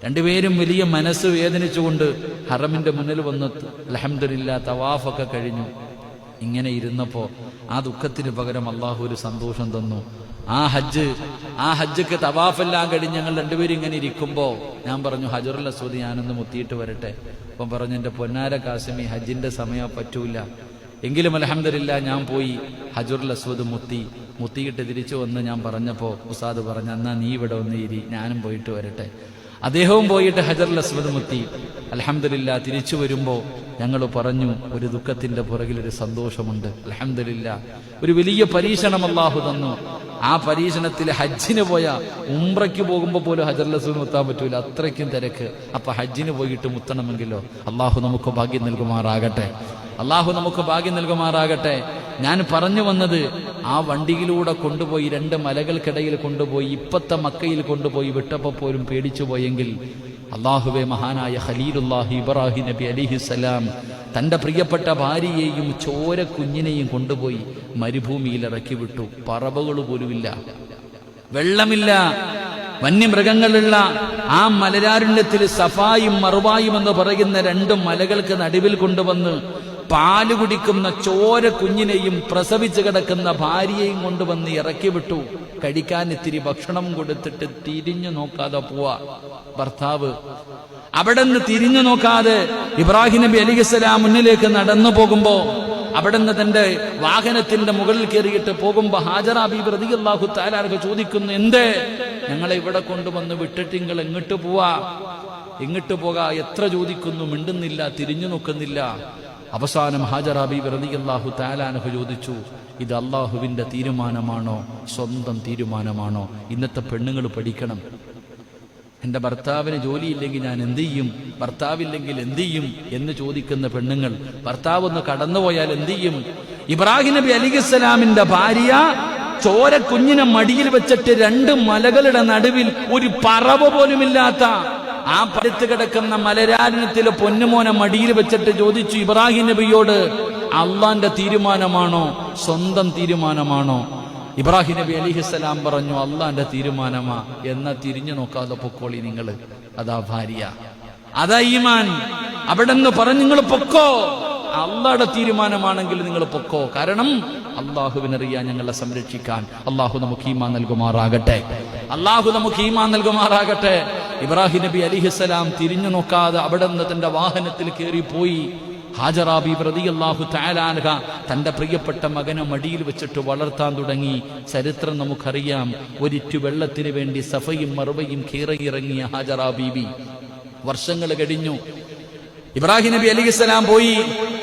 രണ്ടുപേരും വലിയ മനസ്സ് വേദനിച്ചുകൊണ്ട് ഹറമിന്റെ മുന്നിൽ വന്നു. അൽഹംദുലില്ലാഹ് തവാഫൊക്കെ കഴിഞ്ഞു. ഇങ്ങനെ ഇരുന്നപ്പോൾ ആ ദുഃഖത്തിന് പകരം അള്ളാഹു ഒരു സന്തോഷം തന്നു. ആ ഹജ്ജക്ക് തവാഫെല്ലാം കഴിഞ്ഞ് ഞങ്ങൾ രണ്ടുപേരും ഇങ്ങനെ ഇരിക്കുമ്പോൾ ഞാൻ പറഞ്ഞു, ഹജറുൽ അസ്വദ് ഞാനൊന്ന് മുത്തിയിട്ട് വരട്ടെ. അപ്പം പറഞ്ഞു, എൻ്റെ പൊന്നാര കാസിമി, ഹജ്ജിന്റെ സമയം പറ്റൂല. എങ്കിലും അൽഹംദുലില്ലാഹ് ഞാൻ പോയി ഹജറുൽ അസ്വദ് മുത്തിയിട്ട് തിരിച്ചു വന്ന് ഞാൻ പറഞ്ഞപ്പോൾ ഉസ്താദ് പറഞ്ഞു, എന്നാ നീ ഇവിടെ ഒന്ന് ഇരി, ഞാനും പോയിട്ട് വരട്ടെ. അദ്ദേഹവും പോയിട്ട് ഹജറുൽ അസ്വദ് മുത്തി. അൽഹംദുലില്ലാഹ് തിരിച്ചു വരുമ്പോൾ ഞങ്ങൾ പറഞ്ഞു, ഒരു ദുഃഖത്തിന്റെ പുറകിൽ ഒരു സന്തോഷമുണ്ട്. അൽഹംദുലില്ലാഹ് ഒരു വലിയ പരീക്ഷണം അല്ലാഹു തന്നു. ആ പരീക്ഷണത്തിൽ ഹജ്ജിന് പോയ, ഉംറയ്ക്ക് പോകുമ്പോൾ പോലും ഹജറുൽ അസ്വദ് മുത്താൻ പറ്റൂല, അത്രയ്ക്കും തിരക്ക്. അപ്പൊ ഹജ്ജിന് പോയിട്ട് മുത്തണമെങ്കിലോ അല്ലാഹു നമുക്ക് ഭാഗ്യം നൽകുമാറാകട്ടെ. അല്ലാഹു നമുക്ക് ഭാഗ്യം നൽകുമാറാകട്ടെ. ഞാൻ പറഞ്ഞു വന്നത്, ആ വണ്ടിയിലൂടെ കൊണ്ടുപോയി 2 മലകൾക്കിടയിൽ കൊണ്ടുപോയി ഇപ്പത്തെ മക്കയിൽ കൊണ്ടുപോയി വിട്ടപ്പോൾ പോലും പേടിച്ചു പോയെങ്കിൽ, അള്ളാഹുവെ, മഹാനായ ഖലീലുല്ലാഹി ഇബ്രാഹിം നബി അലൈഹിസ്സലാം തന്റെ പ്രിയപ്പെട്ട ഭാര്യയെയും ചോര കുഞ്ഞിനെയും കൊണ്ടുപോയി മരുഭൂമിയിൽ ഇറക്കി വിട്ടു. പറവകൾ പോലുമില്ല, വെള്ളമില്ല, വന്യമൃഗങ്ങളുള്ള ആ മലരാരുണ്യത്തിൽ സഫായും മറുവായും എന്ന് പറയുന്ന 2 മലകൾക്ക് നടുവിൽ കൊണ്ടുവന്ന് പാല് കുടിക്കുന്ന ചോര കുഞ്ഞിനെയും പ്രസവിച്ച് കിടക്കുന്ന ഭാര്യയെയും കൊണ്ടുവന്ന് ഇറക്കി വിട്ടു. കഴിക്കാൻ ഇത്തിരി ഭക്ഷണം കൊടുത്തിട്ട് തിരിഞ്ഞു നോക്കാതെ പോവാ ഭർത്താവ്. അവിടെ നിന്ന് തിരിഞ്ഞു നോക്കാതെ ഇബ്രാഹിം നബി അലൈഹിസ്സലാം മുന്നിലേക്ക് നടന്നു പോകുമ്പോ, അവിടെ നിന്ന് തന്റെ വാഹനത്തിന്റെ മുകളിൽ കയറിയിട്ട് പോകുമ്പോ ഹാജറ ബീബി റളിയല്ലാഹു തആല അൻഹ ചോദിക്കുന്നു, എന്തേ ഞങ്ങളെ ഇവിടെ കൊണ്ടുവന്ന് വിട്ടിട്ട് നിങ്ങൾ എങ്ങോട്ട് പോവാ? എങ്ങോട്ട് പോകാ? എത്ര ചോദിക്കുന്നു, മിണ്ടുന്നില്ല, തിരിഞ്ഞു നോക്കുന്നില്ല. അവസാനം ഹാജറ ബീബി റളിയല്ലാഹു തആല അൻഹ ചോദിച്ചു, ഇത് അള്ളാഹുവിന്റെ തീരുമാനമാണോ സ്വന്തം തീരുമാനമാണോ? ഇന്നത്തെ പെണ്ണുങ്ങൾ പഠിക്കണം. എൻ്റെ ഭർത്താവിന് ജോലിയില്ലെങ്കിൽ ഞാൻ എന്ത് ചെയ്യും, ഭർത്താവില്ലെങ്കിൽ എന്ത് ചെയ്യും എന്ന് ചോദിക്കുന്ന പെണ്ണുങ്ങൾ. ഭർത്താവ് ഒന്ന് കടന്നുപോയാൽ എന്ത് ചെയ്യും? ഇബ്രാഹിം നബി അലൈഹിസ്സലാമിന്റെ ഭാര്യ ചോര കുഞ്ഞിനെ മടിയിൽ വെച്ചിട്ട് 2 മലകളുടെ നടുവിൽ ഒരു പറവ പോലുമില്ലാത്ത ആ പടുത്ത് കിടക്കുന്ന മലരാരണത്തിലെ പൊന്നുമോനെ മടിയിൽ വെച്ചിട്ട് ചോദിച്ചു ഇബ്രാഹിം നബിയോട്, അള്ളാന്റെ തീരുമാനമാണോ സ്വന്തം തീരുമാനമാണോ? ഇബ്രാഹിം നബി അലൈഹിസ്സലാം പറഞ്ഞു, അള്ളാന്റെ തീരുമാനമാ. എന്നാ തിരിഞ്ഞു നോക്കാതെ പൊക്കോളി നിങ്ങൾ. അതാ ഭാര്യ, അതാ ഈമാൻ. അവിടെ നിന്ന് പറഞ്ഞു, നിങ്ങൾ പൊക്കോ, അള്ളാഹുടെ തീരുമാനമാണെങ്കിൽ നിങ്ങൾ പൊക്കോ. കാരണം അള്ളാഹുവിനറിയാൻ ഞങ്ങളെ സംരക്ഷിക്കാൻ. അള്ളാഹു നമുക്ക് ഈമാൻ നൽകുമാറാകട്ടെ. അള്ളാഹു നമുക്ക് ഈമാൻ നൽകുമാറാകട്ടെ. ഇബ്രാഹിം നബി അലൈഹിസ്സലാം തിരിഞ്ഞു നോക്കാതെ അവിടെ നിന്ന് തന്റെ വാഹനത്തിൽ കയറിപ്പോയി. ഹാജറ ബീബി റളിയല്ലാഹു തആല അൻഹ തന്റെ പ്രിയപ്പെട്ട മകനെ മടിയിൽ വെച്ചിട്ട് വളർത്താൻ തുടങ്ങി. ചരിത്രം നമുക്കറിയാം. ഒരിറ്റു വെള്ളത്തിന് വേണ്ടി സഫയും മറുവയും കീറിയിറങ്ങിയ ഹാജറ ബീബി. വർഷങ്ങൾ കഴിഞ്ഞു. ഇബ്രാഹിം നബി അലൈഹിസ്സലാം പോയി.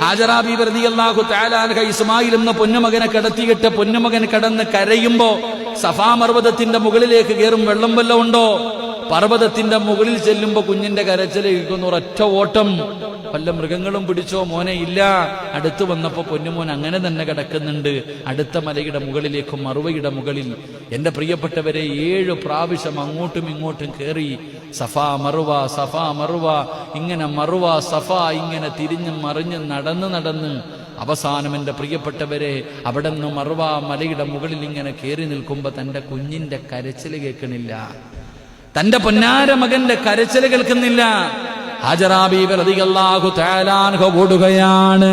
ഹാജറ ബീബി റളിയല്ലാഹു തആല അൻഹ ഇസ്മായിൽ എന്ന പൊന്നുമകനെ കിടത്തിയിട്ട് പൊന്നുമകൻ കിടന്ന് കരയുമ്പോ സഫാ പർവ്വതത്തിന്റെ മുകളിലേക്ക് കയറും, വെള്ളം വല്ലതും ഉണ്ടോ? പർവ്വതത്തിന്റെ മുകളിൽ ചെല്ലുമ്പോ കുഞ്ഞിന്റെ കരച്ചിൽ കേൾക്കുന്ന ഒരൊറ്റ ഓട്ടം. വല്ല മൃഗങ്ങളും പിടിച്ചോ? മോനെ ഇല്ല. അടുത്ത് വന്നപ്പോ പൊന്നുമോൻ അങ്ങനെ തന്നെ കിടക്കുന്നുണ്ട്. അടുത്ത മലയുടെ മുകളിലേക്ക്, മറുവയുടെ മുകളിൽ. എന്റെ പ്രിയപ്പെട്ടവരെ, 7 പ്രാവശ്യം അങ്ങോട്ടും ഇങ്ങോട്ടും കയറി. സഫാ മറുവ, സഫാ മറുവ, ഇങ്ങനെ മറുവ സഫ, ഇങ്ങനെ തിരിഞ്ഞും മറിഞ്ഞും നടന്ന് അവസാനം എന്റെ പ്രിയപ്പെട്ടവരെ, അവിടെ നിന്ന് മറുവ മലയുടെ മുകളിൽ ഇങ്ങനെ കയറി നിൽക്കുമ്പോ തന്റെ കുഞ്ഞിന്റെ കരച്ചിൽ കേൾക്കണില്ല, തന്റെ പൊന്നാര മകന്റെ കരച്ചിൽ കേൾക്കുന്നില്ല. ഹാജറാ ബീവി റളിയല്ലാഹു തആല അൻഹ ഓടുകയാണ്.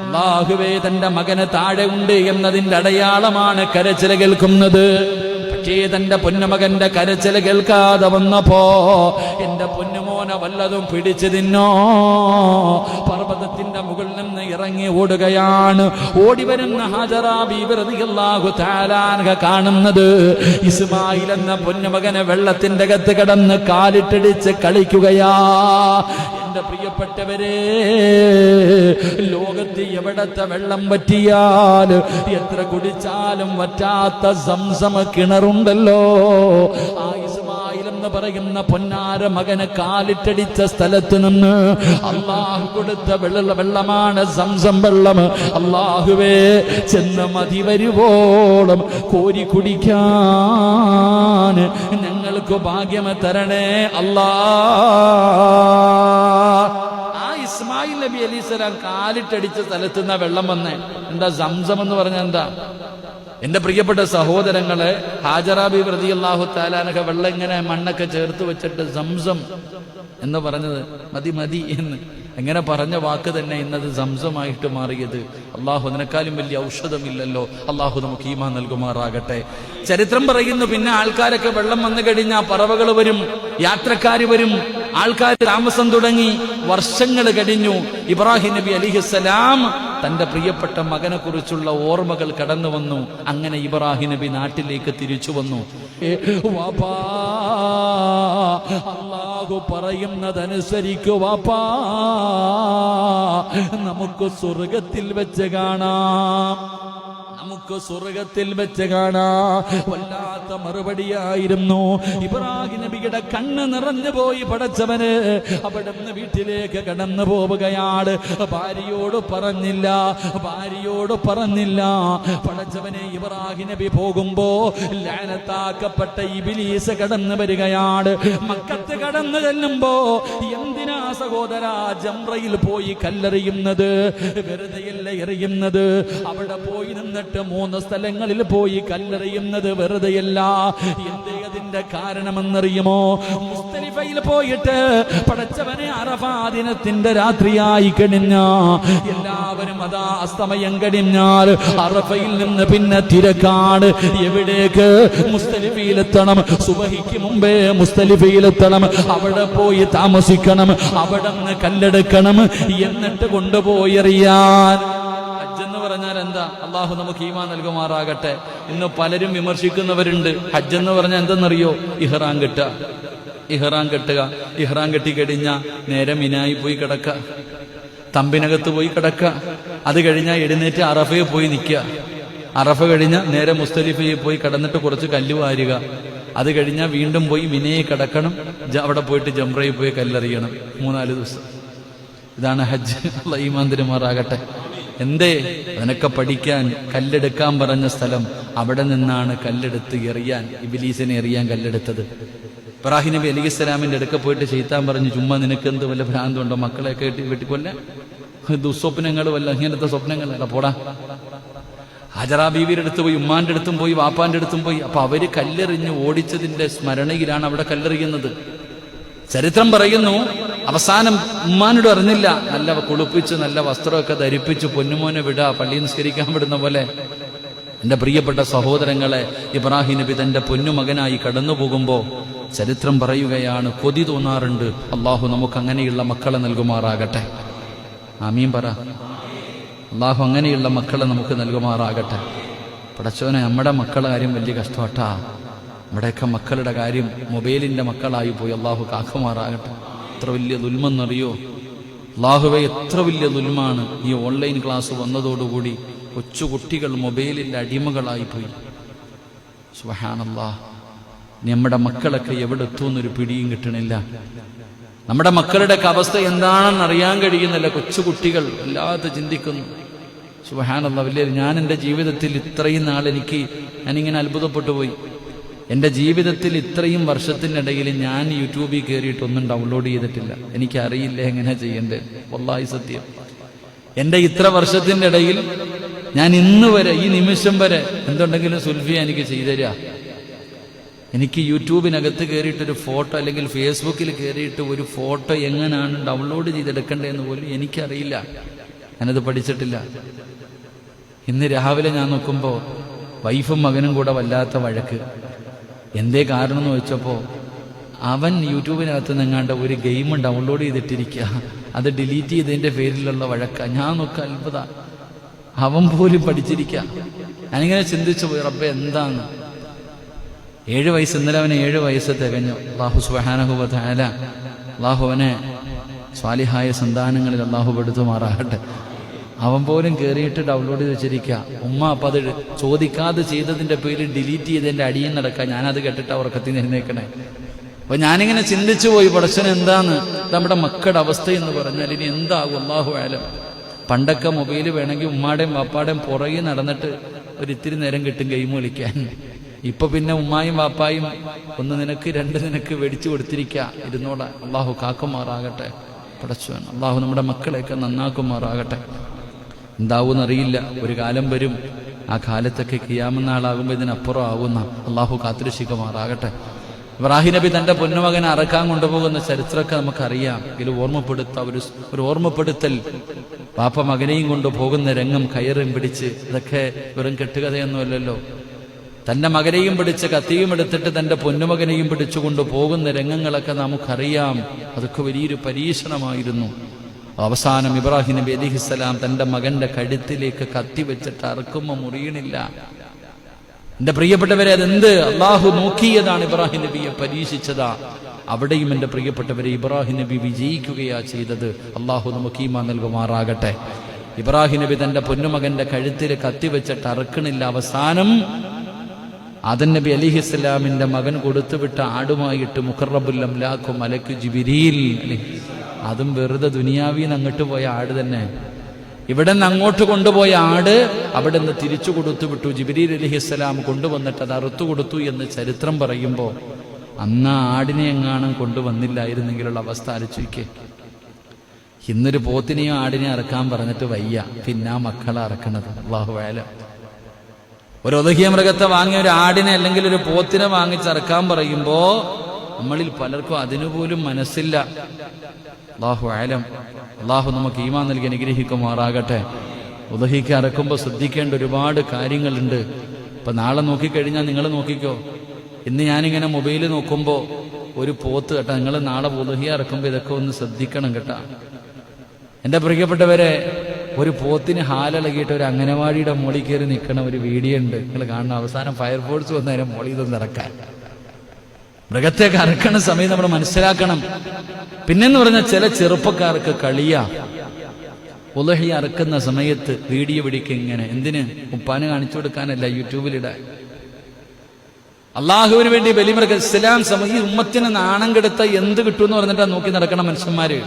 അല്ലാഹുവേ, തന്റെ മകന് താഴെ ഉണ്ട് എന്നതിന്റെ അടയാളമാണ് കരച്ചിൽ കേൾക്കുന്നത്. പക്ഷേ തന്റെ പൊന്നുമകന്റെ കരച്ചിൽ കേൾക്കാതെ വന്നപ്പോ എന്റെ പൊന്നുമോനെ വല്ലതും പിടിച്ചു തിന്നോ? പർവ്വതത്തിന്റെ മുകളിൽ നിന്ന് ഇറങ്ങി ഓടുകയാണ്. ഓടി വരുന്ന ഹാജറാ ബീവി റളിയല്ലാഹു തആല അൻഹ കാണുന്നത് ഇസ്മായിൽ എന്ന പൊന്നുമകനെ വെള്ളത്തിന്റെ അകത്ത് കിടന്ന് കാലിട്ടടിച്ച് കളിക്കുകയാ. എന്റെ പ്രിയപ്പെട്ടവരെ, ലോകത്ത് എവിടത്തെ വെള്ളം വറ്റിയാൽ എത്ര കുടിച്ചാലും വറ്റാത്ത സംസം കിണറുണ്ടല്ലോ. ആ ഇസ്മായിൽ എന്ന് പറയുന്ന പൊന്നാര മകനെ കാലിട്ടടിച്ച സ്ഥലത്ത് നിന്ന് അള്ളാഹു കൊടുത്ത വെള്ളമാണ് സംസം വെള്ളം. അള്ളാഹുവേ, ചെന്ന് മതി വരുവോളം കോരി കുടിക്കാൻ ഞങ്ങൾക്ക് ഭാഗ്യം തരണേ അല്ലാ. ആ ഇസ്മായിൽ നബി അലൈഹിസ്സലാം കാലിട്ടടിച്ച സ്ഥലത്ത് നിന്നാ വെള്ളം വന്നേ. എന്താ സംസം എന്ന് പറഞ്ഞാൽ എന്താ? എന്റെ പ്രിയപ്പെട്ട സഹോദരങ്ങളെ, ഹാജറാ ബീവി റളിയല്ലാഹു തആല അൻഹ വെള്ളം ഇങ്ങനെ മണ്ണൊക്കെ ചേർത്ത് വെച്ചിട്ട് സംസം എന്ന് പറഞ്ഞത് മതി എന്ന് എങ്ങനെ പറഞ്ഞ വാക്ക് തന്നെ ഇന്നത് സംസമായിട്ട് മാറിയത്. അള്ളാഹു, അതിനേക്കാളും വലിയ ഔഷധമില്ലല്ലോ. അള്ളാഹു നമുക്ക് ഈമാൻ നൽകുമാറാകട്ടെ. ചരിത്രം പറയുന്നു, പിന്നെ ആൾക്കാരൊക്കെ വെള്ളം വന്നു കഴിഞ്ഞാൽ പറവകൾ വരും, യാത്രക്കാർ വരും, ആൾക്കാർ താമസം തുടങ്ങി. വർഷങ്ങൾ കഴിഞ്ഞു. ഇബ്രാഹിം നബി അലൈഹിസ്സലാം തന്റെ പ്രിയപ്പെട്ട മകനെ കുറിച്ചുള്ള ഓർമ്മകൾ കടന്നു വന്നു. അങ്ങനെ ഇബ്രാഹിം നബി നാട്ടിലേക്ക് തിരിച്ചു വന്നു. വാപ്പാ, അല്ലാഹു പറയുന്നതനുസരിക്കു വാപ്പാ, നമുക്ക് സ്വർഗത്തിൽ വെച്ച് കാണാം, നമുക്ക് സ്വർഗത്തിൽ വെച്ച് കാണാം. വല്ലാത്ത മറുപടിയായിരുന്നു. ഇബ്രാഹിം നബിയുടെ കണ്ണ് നിറഞ്ഞു പോയി. പടച്ചവന് അവിടെ നിന്ന് വീട്ടിലേക്ക് കടന്നു പോവുകയാണ്. ഭാര്യയോട് പറഞ്ഞില്ല. പടച്ചവനെ, ഇബ്രാഹിം നബി പോകുമ്പോ ലഅനത്താക്കപ്പെട്ട ഇബ്ലീസ് കടന്നു വരികയാണ്. മക്കത്ത് കടന്നു ചെല്ലുമ്പോ എന്തിനാ സഹോദരാ ജംറയിൽ പോയി കല്ലെറിയുന്നത്? വെറുതെയല്ല എറിയുന്നത്. അവിടെ പോയി നിന്നിട്ട് 3 സ്ഥലങ്ങളിൽ പോയി കല്ലെറിയുന്നത് വെറുതെയല്ല. എന്തേ അതിന്റെ കാരണമെന്നറിയുമോ? മുസ്തലിഫയിൽ പോയിട്ട് പടച്ചവനെ അറഫാ ദിനത്തിന്റെ രാത്രിയായി കഴിഞ്ഞ എല്ലാവരും അതാ അസ്തമയം കഴിഞ്ഞാൽ അറഫയിൽ നിന്ന് പിന്നെ തിരക്കാണ്. എവിടേക്ക്? മുസ്തലിഫയിലെത്തണം. സുബഹിക്ക് മുമ്പേ മുസ്തലിഫയിലെത്തണം. അവിടെ പോയി താമസിക്കണം. അവിടെ നിന്ന് കല്ലെടുക്കണം. എന്നിട്ട് കൊണ്ടുപോയി എറിയാൻ. ഹജ്ജെന്ന് പറഞ്ഞാൽ എന്താ? അള്ളാഹു നമുക്ക് ഈമാൻ നൽകുമാറാകട്ടെ. ഇന്ന് പലരും വിമർശിക്കുന്നവരുണ്ട്. ഹജ്ജെന്ന് പറഞ്ഞാൽ എന്തെന്നറിയോ? ഇഹ്റാം കെട്ടുക. ഇഹ്റാം കെട്ടിക്കഴിഞ്ഞാ നേരെ മിനായി പോയി കിടക്ക, തമ്പിനകത്ത് പോയി കിടക്ക. അത് കഴിഞ്ഞാൽ എഴുന്നേറ്റ് അറഫയിൽ പോയി നിൽക്കുക. അറഫ കഴിഞ്ഞാൽ നേരെ മുസ്തലിഫയിൽ പോയി കിടന്നിട്ട് കുറച്ച് കല്ല് വാരുക. അത് കഴിഞ്ഞാൽ വീണ്ടും പോയി മിനയെ കിടക്കണം. അവിടെ പോയിട്ട് ജംറയിൽ പോയി കല്ലെറിയണം. 3-4 ദിവസം. ഇതാണ് ഹജ്ജ്. അല്ലാഹു ഈമാൻ തരുമാറാകട്ടെ. എന്തേ? അതിനൊക്കെ പഠിക്കാൻ കല്ലെടുക്കാൻ പറഞ്ഞ സ്ഥലം. അവിടെ നിന്നാണ് കല്ലെടുത്ത് എറിയാൻ, ഇബ്ലീസിനെ എറിയാൻ കല്ലെടുത്തത്. ഇബ്രാഹിം നബി അലൈഹിസ്സലാമിന്റെ അടുക്ക പോയിട്ട് ശൈത്താൻ പറഞ്ഞു, ചുമ്മാ നിനക്കെന്ത് വല്ല ഭ്രാന്തുണ്ടോ? മക്കളെയൊക്കെ വെട്ടിക്കൊല്ല, ദുസ്വപ്നങ്ങൾ വല്ല ഇങ്ങനത്തെ സ്വപ്നങ്ങളല്ല, പോടാ. ഹാജറാ ബീവിയുടെ അടുത്ത് പോയി, ഉമ്മാന്റെ അടുത്തും പോയി, വാപ്പാന്റെ അടുത്തും പോയി. അപ്പൊ അവര് കല്ലെറിഞ്ഞ് ഓടിച്ചതിന്റെ സ്മരണയിലാണ് അവിടെ കല്ലെറിയുന്നത്. ചരിത്രം പറയുന്നു, അവസാനം ഉമ്മാനോട് അറിഞ്ഞില്ല, നല്ല കുളിപ്പിച്ച് നല്ല വസ്ത്രമൊക്കെ ധരിപ്പിച്ച് പൊന്നുമോനെ വിടാ, പള്ളി നിസ്കരിക്കാൻ വിടുന്ന പോലെ. എന്റെ പ്രിയപ്പെട്ട സഹോദരങ്ങളെ, ഇബ്രാഹിം നബി തന്റെ പൊന്നുമകനായി കടന്നു പോകുമ്പോ ചരിത്രം പറയുകയാണ്, കൊതി തോന്നാറുണ്ട്. അള്ളാഹു നമുക്ക് അങ്ങനെയുള്ള മക്കളെ നൽകുമാറാകട്ടെ. ആമീൻ പറ. അള്ളാഹു അങ്ങനെയുള്ള മക്കളെ നമുക്ക് നൽകുമാറാകട്ടെ. പടച്ചോനെ, നമ്മുടെ മക്കളുടെ കാര്യം വലിയ കഷ്ടമാട്ടാ. നമ്മുടെയൊക്കെ മക്കളുടെ കാര്യം മൊബൈലിന്റെ മക്കളായി പോയി. അള്ളാഹു കാക്കുമാറാകട്ടെ. എത്ര വലിയ ദുൽമെന്നറിയോ? അള്ളാഹുവേ, എത്ര വലിയ ദുൽമാണ്. ഈ ഓൺലൈൻ ക്ലാസ് വന്നതോടുകൂടി കൊച്ചുകുട്ടികൾ മൊബൈലിന്റെ അടിമകളായിപ്പോയി. സുബ്ഹാനല്ലാഹ്. നമ്മുടെ മക്കളൊക്കെ എവിടെ എത്തുമെന്നൊരു പിടിയും കിട്ടണില്ല. നമ്മുടെ മക്കളുടെയൊക്കെ അവസ്ഥ എന്താണെന്ന് അറിയാൻ കഴിയുന്നില്ല. കൊച്ചുകുട്ടികൾ വല്ലാതെ ചിന്തിക്കുന്നു. സുബ്ഹാനല്ലാഹ്. വലിയ ഞാൻ എൻ്റെ ജീവിതത്തിൽ ഇത്രയും നാൾ ഞാനിങ്ങനെ അത്ഭുതപ്പെട്ടു പോയി. എൻ്റെ ജീവിതത്തിൽ ഇത്രയും വർഷത്തിനിടയിൽ ഞാൻ യൂട്യൂബിൽ കയറിയിട്ടൊന്നും ഡൗൺലോഡ് ചെയ്തിട്ടില്ല. എനിക്കറിയില്ല എങ്ങനെ ചെയ്യേണ്ടത്. വല്ലാഹി സത്യം. എൻ്റെ ഇത്ര വർഷത്തിൻ്റെ ഇടയിൽ ഞാൻ ഇന്ന് വരെ ഈ നിമിഷം വരെ എന്തുണ്ടെങ്കിലും സുൽഫിയ എനിക്ക് ചെയ്തുതരിക. എനിക്ക് യൂട്യൂബിനകത്ത് കയറിയിട്ടൊരു ഫോട്ടോ അല്ലെങ്കിൽ ഫേസ്ബുക്കിൽ കയറിയിട്ട് ഒരു ഫോട്ടോ എങ്ങനെയാണ് ഡൗൺലോഡ് ചെയ്തെടുക്കേണ്ടതെന്ന് പോലും എനിക്കറിയില്ല. ഞാനത് പഠിച്ചിട്ടില്ല. ഇന്ന് രാവിലെ ഞാൻ നോക്കുമ്പോൾ വൈഫും മകനും കൂടെ വല്ലാത്ത വഴക്ക്. എന്തേ കാരണം എന്ന് ചോദിച്ചപ്പോൾ അവൻ യൂട്യൂബിനകത്ത് നിങ്ങാണ്ട് ഒരു ഗെയിം ഡൗൺലോഡ് ചെയ്തിട്ടിരിക്കുക, അത് ഡിലീറ്റ് ചെയ്തതിൻ്റെ പേരിലുള്ള വഴക്ക. ഞാൻ നോക്കുക അത്ഭുത, അവൻ പോലും പഠിച്ചിരിക്കുക. ഞാനിങ്ങനെ ചിന്തിച്ചു പോയി, റബ്ബേ എന്താണ്. 7 വയസ്സ്, ഇന്നലെ അവന് 7 വയസ്സ് തികഞ്ഞു. അല്ലാഹു സുബ്ഹാനഹു വ തആല അല്ലാഹു അവനെ സ്വാലിഹായ സന്താനങ്ങളിൽ അല്ലാഹു പെടുത്തുമാറാകട്ടെ. അവൻ പോലും കയറിയിട്ട് ഡൗൺലോഡ് ചെയ്ത് വെച്ചിരിക്കുക. ഉമ്മ അപ്പം അത് ചോദിക്കാതെ ചെയ്തതിൻ്റെ പേരിൽ ഡിലീറ്റ് ചെയ്തതിൻ്റെ അടിയും നടക്കുക. ഞാനത് കേട്ടിട്ട് ഉറക്കത്തിൽ എഴുന്നേക്കണേ. അപ്പൊ ഞാനിങ്ങനെ ചിന്തിച്ചു പോയി, പടച്ചവൻ എന്താണ് നമ്മുടെ മക്കളുടെ അവസ്ഥ എന്ന് പറഞ്ഞാൽ ഇനി എന്താകും അല്ലാഹു ആലം. പണ്ടൊക്കെ മൊബൈൽ വേണമെങ്കിൽ ഉമ്മാടെയും വാപ്പാടെയും പുറകെ നടന്നിട്ട് ഒരിത്തിരി നേരം കിട്ടും ഗെയിം കളിക്കാൻ. ഇപ്പൊ പിന്നെ ഉമ്മായും വാപ്പായും 1 നിനക്ക് 2 നിനക്ക് മേടിച്ചു കൊടുത്തിരിക്കുക, ഇരുന്നോളാം. അള്ളാഹു കാക്കുമാറാകട്ടെ പടച്ചവൻ. അള്ളാഹു നമ്മുടെ മക്കളെയൊക്കെ നന്നാക്കുമാറാകട്ടെ. എന്താവൂന്നറിയില്ല, ഒരു കാലം വരും, ആ കാലത്തൊക്കെ ഖിയാമത്ത് നാളാകുമ്പോൾ ഇതിനപ്പുറം ആകുന്ന അള്ളാഹു കാത്തുരക്ഷിക്കുമാറാകട്ടെ. ഇബ്രാഹിം നബി തന്റെ പൊന്നുമകനെ അറക്കാൻ കൊണ്ടുപോകുന്ന ചരിത്രമൊക്കെ നമുക്കറിയാം. ഇതിൽ ഒരു ഓർമ്മപ്പെടുത്തൽ. പാപ്പ മകനെയും കൊണ്ട് പോകുന്ന രംഗം കയറും പിടിച്ച്, ഇതൊക്കെ വെറും കെട്ടുകഥയൊന്നുമല്ലല്ലോ. തന്റെ മകനെയും പിടിച്ച് കത്തിയും എടുത്തിട്ട് തന്റെ പൊന്നുമകനെയും പിടിച്ചുകൊണ്ട് പോകുന്ന രംഗങ്ങളൊക്കെ നമുക്കറിയാം. അതൊക്കെ വലിയൊരു പരീക്ഷണമായിരുന്നു. അവസാനം ഇബ്രാഹിം നബി അലൈഹിസ്സലാം തന്റെ മകന്റെ കഴുത്തിലേക്ക് കത്തി വെച്ചിട്ട് അറക്കുമ്പോൾ മുറിയണില്ല. എന്റെ പ്രിയപ്പെട്ടവരെ, അതെന്ത് അള്ളാഹു നോക്കിയതാണ്, ഇബ്രാഹിം നബിയെ പരീക്ഷിച്ചതാ. അവിടെയും എന്റെ പ്രിയപ്പെട്ടവരെ ഇബ്രാഹിം നബി വിജയിക്കുകയാ ചെയ്തത്. അള്ളാഹു നമുക്ക് ഈമാൻ നൽകുമാറാകട്ടെ. ഇബ്രാഹിം നബി തന്റെ പൊന്നുമകന്റെ കഴുത്തിൽ കത്തിവെച്ചിട്ട് അറക്കണില്ല. അവസാനം ആദം നബി അലിഹിസ്സലാമിന്റെ മകൻ കൊടുത്തുവിട്ട ആടുമായിട്ട് മുഖറബുൽ അംലാഖു മലക്ക് ജിബ്രീൽ, അതും വെറുതെ ദുനിയാവിന്ന് അങ്ങോട്ട് പോയ ആട് തന്നെ. ഇവിടെ നിന്ന് അങ്ങോട്ട് കൊണ്ടുപോയ ആട് അവിടെ നിന്ന് തിരിച്ചു കൊടുത്തു വിട്ടു. ജിബ്രീൽ അലിഹിസ്സലാം കൊണ്ടുവന്നിട്ട് അത് അറുത്തു കൊടുത്തു എന്ന് ചരിത്രം പറയുമ്പോൾ അന്ന് ആടിനെ എങ്ങാനും കൊണ്ടുവന്നില്ലായിരുന്നെങ്കിലുള്ള അവസ്ഥ ആലോചിക്കേ. ഇന്നൊരു പോത്തിനെയോ ആടിനെ അറക്കാൻ പറഞ്ഞിട്ട് വയ്യ, പിന്നെ ആ മക്കളെ അറക്കണത്. അല്ലാഹു അഅലം. ഒരു ഉദഹിയ മൃഗത്തെ വാങ്ങിയ ഒരു ആടിനെ അല്ലെങ്കിൽ ഒരു പോത്തിനെ വാങ്ങിച്ചറക്കാൻ പറയുമ്പോ നമ്മളിൽ പലർക്കും അതിനുപോലും മനസ്സില്ല. അല്ലാഹു അഅലം. അല്ലാഹു നമുക്ക് ഈമാൻ നൽകി അനുഗ്രഹിക്കുമാറാകട്ടെ. ഉദഹിക്ക് അറക്കുമ്പോൾ ശ്രദ്ധിക്കേണ്ട ഒരുപാട് കാര്യങ്ങളുണ്ട്. ഇപ്പൊ നാളെ നോക്കിക്കഴിഞ്ഞാൽ നിങ്ങൾ നോക്കിക്കോ. ഇന്ന് ഞാനിങ്ങനെ മൊബൈൽ നോക്കുമ്പോൾ ഒരു പോത്ത് കേട്ടോ, നിങ്ങൾ നാളെ ഉദഹിയ ഇറക്കുമ്പോൾ ഇതൊക്കെ ഒന്ന് ശ്രദ്ധിക്കണം കേട്ടാ. എൻ്റെ പ്രിയപ്പെട്ടവരെ, ഒരു പോത്തിന് ഹാലിളകിയിട്ട് ഒരു അംഗനവാടിയുടെ മോളിൽ കയറി നിൽക്കണ ഒരു വീഡിയോ ഉണ്ട്, നിങ്ങൾ കാണണം. അവസാനം ഫയർഫോഴ്സ് വന്നേരം മോളിൽ ഇതൊന്ന് ഇറക്കാൻ. മൃഗത്തേക്ക് അറക്കണ സമയം നമ്മൾ മനസ്സിലാക്കണം. പിന്നെന്ന് പറഞ്ഞാൽ ചില ചെറുപ്പക്കാർക്ക് കളിയാ. ഉളഹി അറക്കുന്ന സമയത്ത് വീഡിയോ പിടിക്കുക. ഇങ്ങനെ എന്തിന്? ഉപ്പാന് കാണിച്ചു കൊടുക്കാനല്ല, യൂട്യൂബിലിടാൻ. അള്ളാഹുവിന് വേണ്ടി ബലിമൃഗ ഇസ്ലാം ഈ ഉമ്മത്തിന് നാണം കെടുത്ത എന്ത് കിട്ടുമെന്ന് പറഞ്ഞിട്ടാ നോക്കി നടക്കണം മനുഷ്യന്മാര്.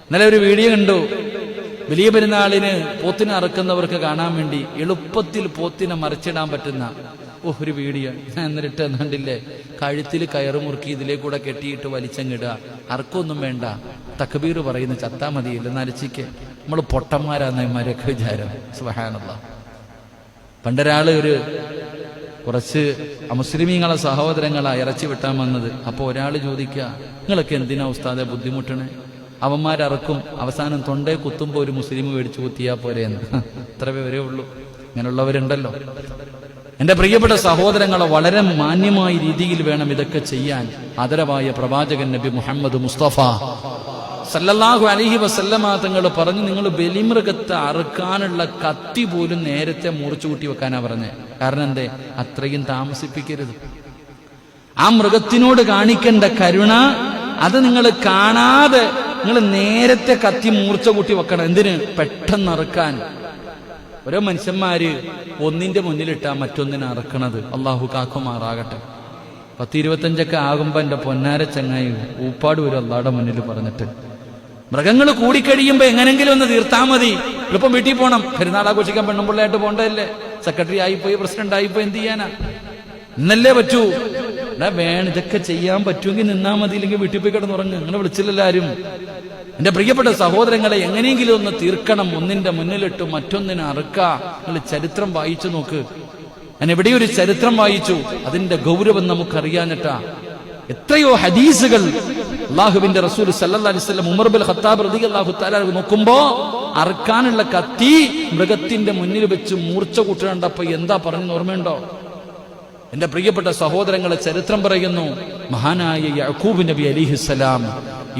ഇന്നലെ ഒരു വീഡിയോ കണ്ടു. വലിയ പെരുന്നാളിന് പോത്തിനെ അറക്കുന്നവർക്ക് കാണാൻ വേണ്ടി എളുപ്പത്തിൽ പോത്തിനെ മറിച്ചിടാൻ പറ്റുന്ന ഒരു വീഡിയോ ഞാൻ എന്നിട്ട് കണ്ടില്ലേ. കഴുത്തിൽ കയറ് മുറുക്കി ഇതിലേക്കൂടെ കെട്ടിയിട്ട് വലിച്ചങ്ങിടുക. അറക്കൊന്നും വേണ്ട, തക്ബീർ പറയുന്ന ചത്താ മതിയില്ല. നരച്ചിക്ക് നമ്മൾ പൊട്ടന്മാരാന്നമാരൊക്കെ വിചാരം. സുബ്ഹാനല്ലാഹ്. പണ്ടൊരാള് കുറച്ച് അമുസ്ലിമീങ്ങളെ സഹോദരങ്ങളാ ഇറച്ചി വെട്ടാൻ വന്നത്. അപ്പോൾ ഒരാൾ ചോദിക്കുക, നിങ്ങളൊക്കെ എന്തിനാ ഉസ്താദെ ബുദ്ധിമുട്ടണേ? അവന്മാരറക്കും, അവസാനം തൊണ്ടേ കുത്തുമ്പോൾ ഒരു മുസ്ലിം മേടിച്ചു കുത്തിയാ പോരെയെന്ന്. ഇത്ര വരെ ഉള്ളൂ. ഇങ്ങനെയുള്ളവരുണ്ടല്ലോ. എന്റെ പ്രിയപ്പെട്ട സഹോദരങ്ങളെ, വളരെ മാന്യമായ രീതിയിൽ വേണം ഇതൊക്കെ ചെയ്യാൻ. ആദരവായ പ്രവാചകൻ നബി മുഹമ്മദ് മുസ്തഫ സല്ലല്ലാഹു അലൈഹി വസല്ലമ തങ്ങൾ പറഞ്ഞു, നിങ്ങൾ ബലിമൃഗത്തെ അറുക്കാനുള്ള കത്തി പോലും നേരത്തെ മുറിച്ചു കൂട്ടി വെക്കാനാ പറഞ്ഞത്. കാരണം എന്തേ? അത്രയും താമസിപ്പിക്കരുത്. ആ മൃഗത്തിനോട് കാണിക്കേണ്ട കരുണ അത് നിങ്ങൾ കാണാതെ നിങ്ങൾ നേരത്തെ കത്തി മൂർച്ച കൂട്ടി വെക്കണം. എന്തിന്? പെട്ടെന്ന് അറുക്കാൻ. ഓരോ മനുഷ്യന്മാര് ഒന്നിന്റെ മുന്നിലിട്ടാ മറ്റൊന്നിനെ അറക്കണത്. അള്ളാഹു കാക്കുമാറാകട്ടെ. 10-25 ആകുമ്പോ എന്റെ പൊന്നാര ചങ്ങായി ഊപ്പാട് വരും അള്ളാടെ മുന്നിൽ പറഞ്ഞിട്ട്. മൃഗങ്ങൾ കൂടിക്കഴിയുമ്പോ എങ്ങനെങ്കിലും ഒന്ന് തീർത്താ മതി, എളുപ്പം വീട്ടിൽ പോകണം. പെരുന്നാൾ ആഘോഷിക്കാൻ പെണ്ണുമ്പിള്ളയായിട്ട് പോകണ്ടല്ലേ? സെക്രട്ടറി ആയിപ്പോയി, പ്രസിഡന്റ് ആയിപ്പോയി, എന്ത് ചെയ്യാനാ? ഇന്നല്ലേ പറ്റൂ. വേണം ഇതൊക്കെ ചെയ്യാൻ പറ്റുമെങ്കിൽ നിന്നാ മതി, ഇല്ലെങ്കിൽ വീട്ടിൽ പോയി കിടന്നുറങ്ങ്. അങ്ങനെ വിളിച്ചില്ലല്ലോ ആരും. എന്റെ പ്രിയപ്പെട്ട സഹോദരങ്ങളെ, എങ്ങനെയെങ്കിലും ഒന്ന് തീർക്കണം. ഒന്നിന്റെ മുന്നിലിട്ട് മറ്റൊന്നിനെ അറുക്ക. നിങ്ങൾ ചരിത്രം വായിച്ചു നോക്ക്. ഞാൻ എവിടെയൊരു ചരിത്രം വായിച്ചു, അതിന്റെ ഗൗരവം നമുക്കറിയാനിട്ടാ. എത്രയോ ഹദീസുകൾ അള്ളാഹുവിന്റെ റസൂൽ സല്ലല്ലാഹു അലൈഹി വസല്ലം ഉമർ ബിൻ ഖത്താബ് റളിയല്ലാഹു തആല നോക്കുമ്പോ അറുക്കാനുള്ള കത്തി മൃഗത്തിന്റെ മുന്നിൽ വെച്ച് മൂർച്ച കൂട്ടുകണ്ടപ്പോ എന്താ പറഞ്ഞെന്ന് ഓർമ്മയുണ്ടോ? എന്റെ പ്രിയപ്പെട്ട സഹോദരങ്ങളെ, ചരിത്രം പറയുന്നു, മഹാനായ യഅ്കൂബ് നബി അലൈഹിസ്സലാം,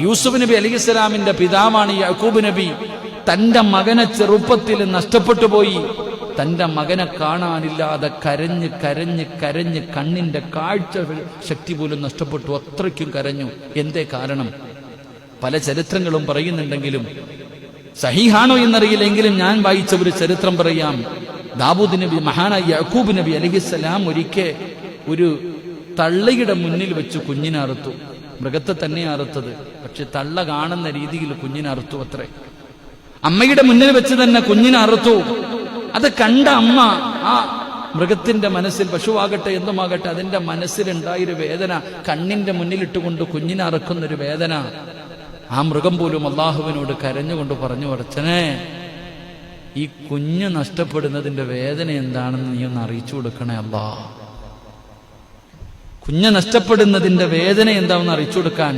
യൂസുഫ് നബി അലൈഹിസ്സലാമിന്റെ പിതാവാണ് യഅ്കൂബ് നബി. തന്റെ മകനെ ചെറുപ്പത്തിൽ നഷ്ടപ്പെട്ടു പോയി. തന്റെ മകനെ കാണാനില്ലാതെ കരഞ്ഞ് കരഞ്ഞ് കരഞ്ഞ് കണ്ണിന്റെ കാഴ്ച ശക്തി പോലും നഷ്ടപ്പെട്ടു. അത്രയ്ക്കും കരഞ്ഞു. എന്തേ കാരണം? പല ചരിത്രങ്ങളും പറയുന്നുണ്ടെങ്കിലും സഹീഹാണോ എന്നറിയില്ലെങ്കിലും ഞാൻ വായിച്ച ഒരു ചരിത്രം പറയാം. ദാവൂദ് നബി, മഹാനായ യഅ്കൂബ് നബി അലൈഹിസ്സലാം ഒരിക്കൽ ഒരു തള്ളയുടെ മുന്നിൽ വെച്ച് കുഞ്ഞിനെ അറുത്തു. മൃഗത്തെ തന്നെ അറുത്തത്, പക്ഷെ തള്ള കാണുന്ന രീതിയിൽ കുഞ്ഞിനെ അറുത്തു അത്രേ. അമ്മയുടെ മുന്നിൽ വെച്ച് തന്നെ കുഞ്ഞിനെ അറുത്തു. അത് കണ്ട അമ്മ ആ മൃഗത്തിന്റെ മനസ്സിൽ, പശുവാകട്ടെ എന്തുമാകട്ടെ, അതിന്റെ മനസ്സിലുണ്ടായൊരു വേദന, കണ്ണിന്റെ മുന്നിലിട്ടുകൊണ്ട് കുഞ്ഞിനെ അറുക്കുന്നൊരു വേദന. ആ മൃഗം പോലും അള്ളാഹുവിനോട് കരഞ്ഞുകൊണ്ട് പറഞ്ഞു, അർച്ചനെ, ഈ കുഞ്ഞ് നഷ്ടപ്പെടുന്നതിന്റെ വേദന എന്താണെന്ന് നീ ഒന്ന് അറിയിച്ചു കൊടുക്കണേ അല്ലാ. കുഞ്ഞ് നഷ്ടപ്പെടുന്നതിന്റെ വേദന എന്താണെന്ന് അറിയിച്ചു കൊടുക്കാൻ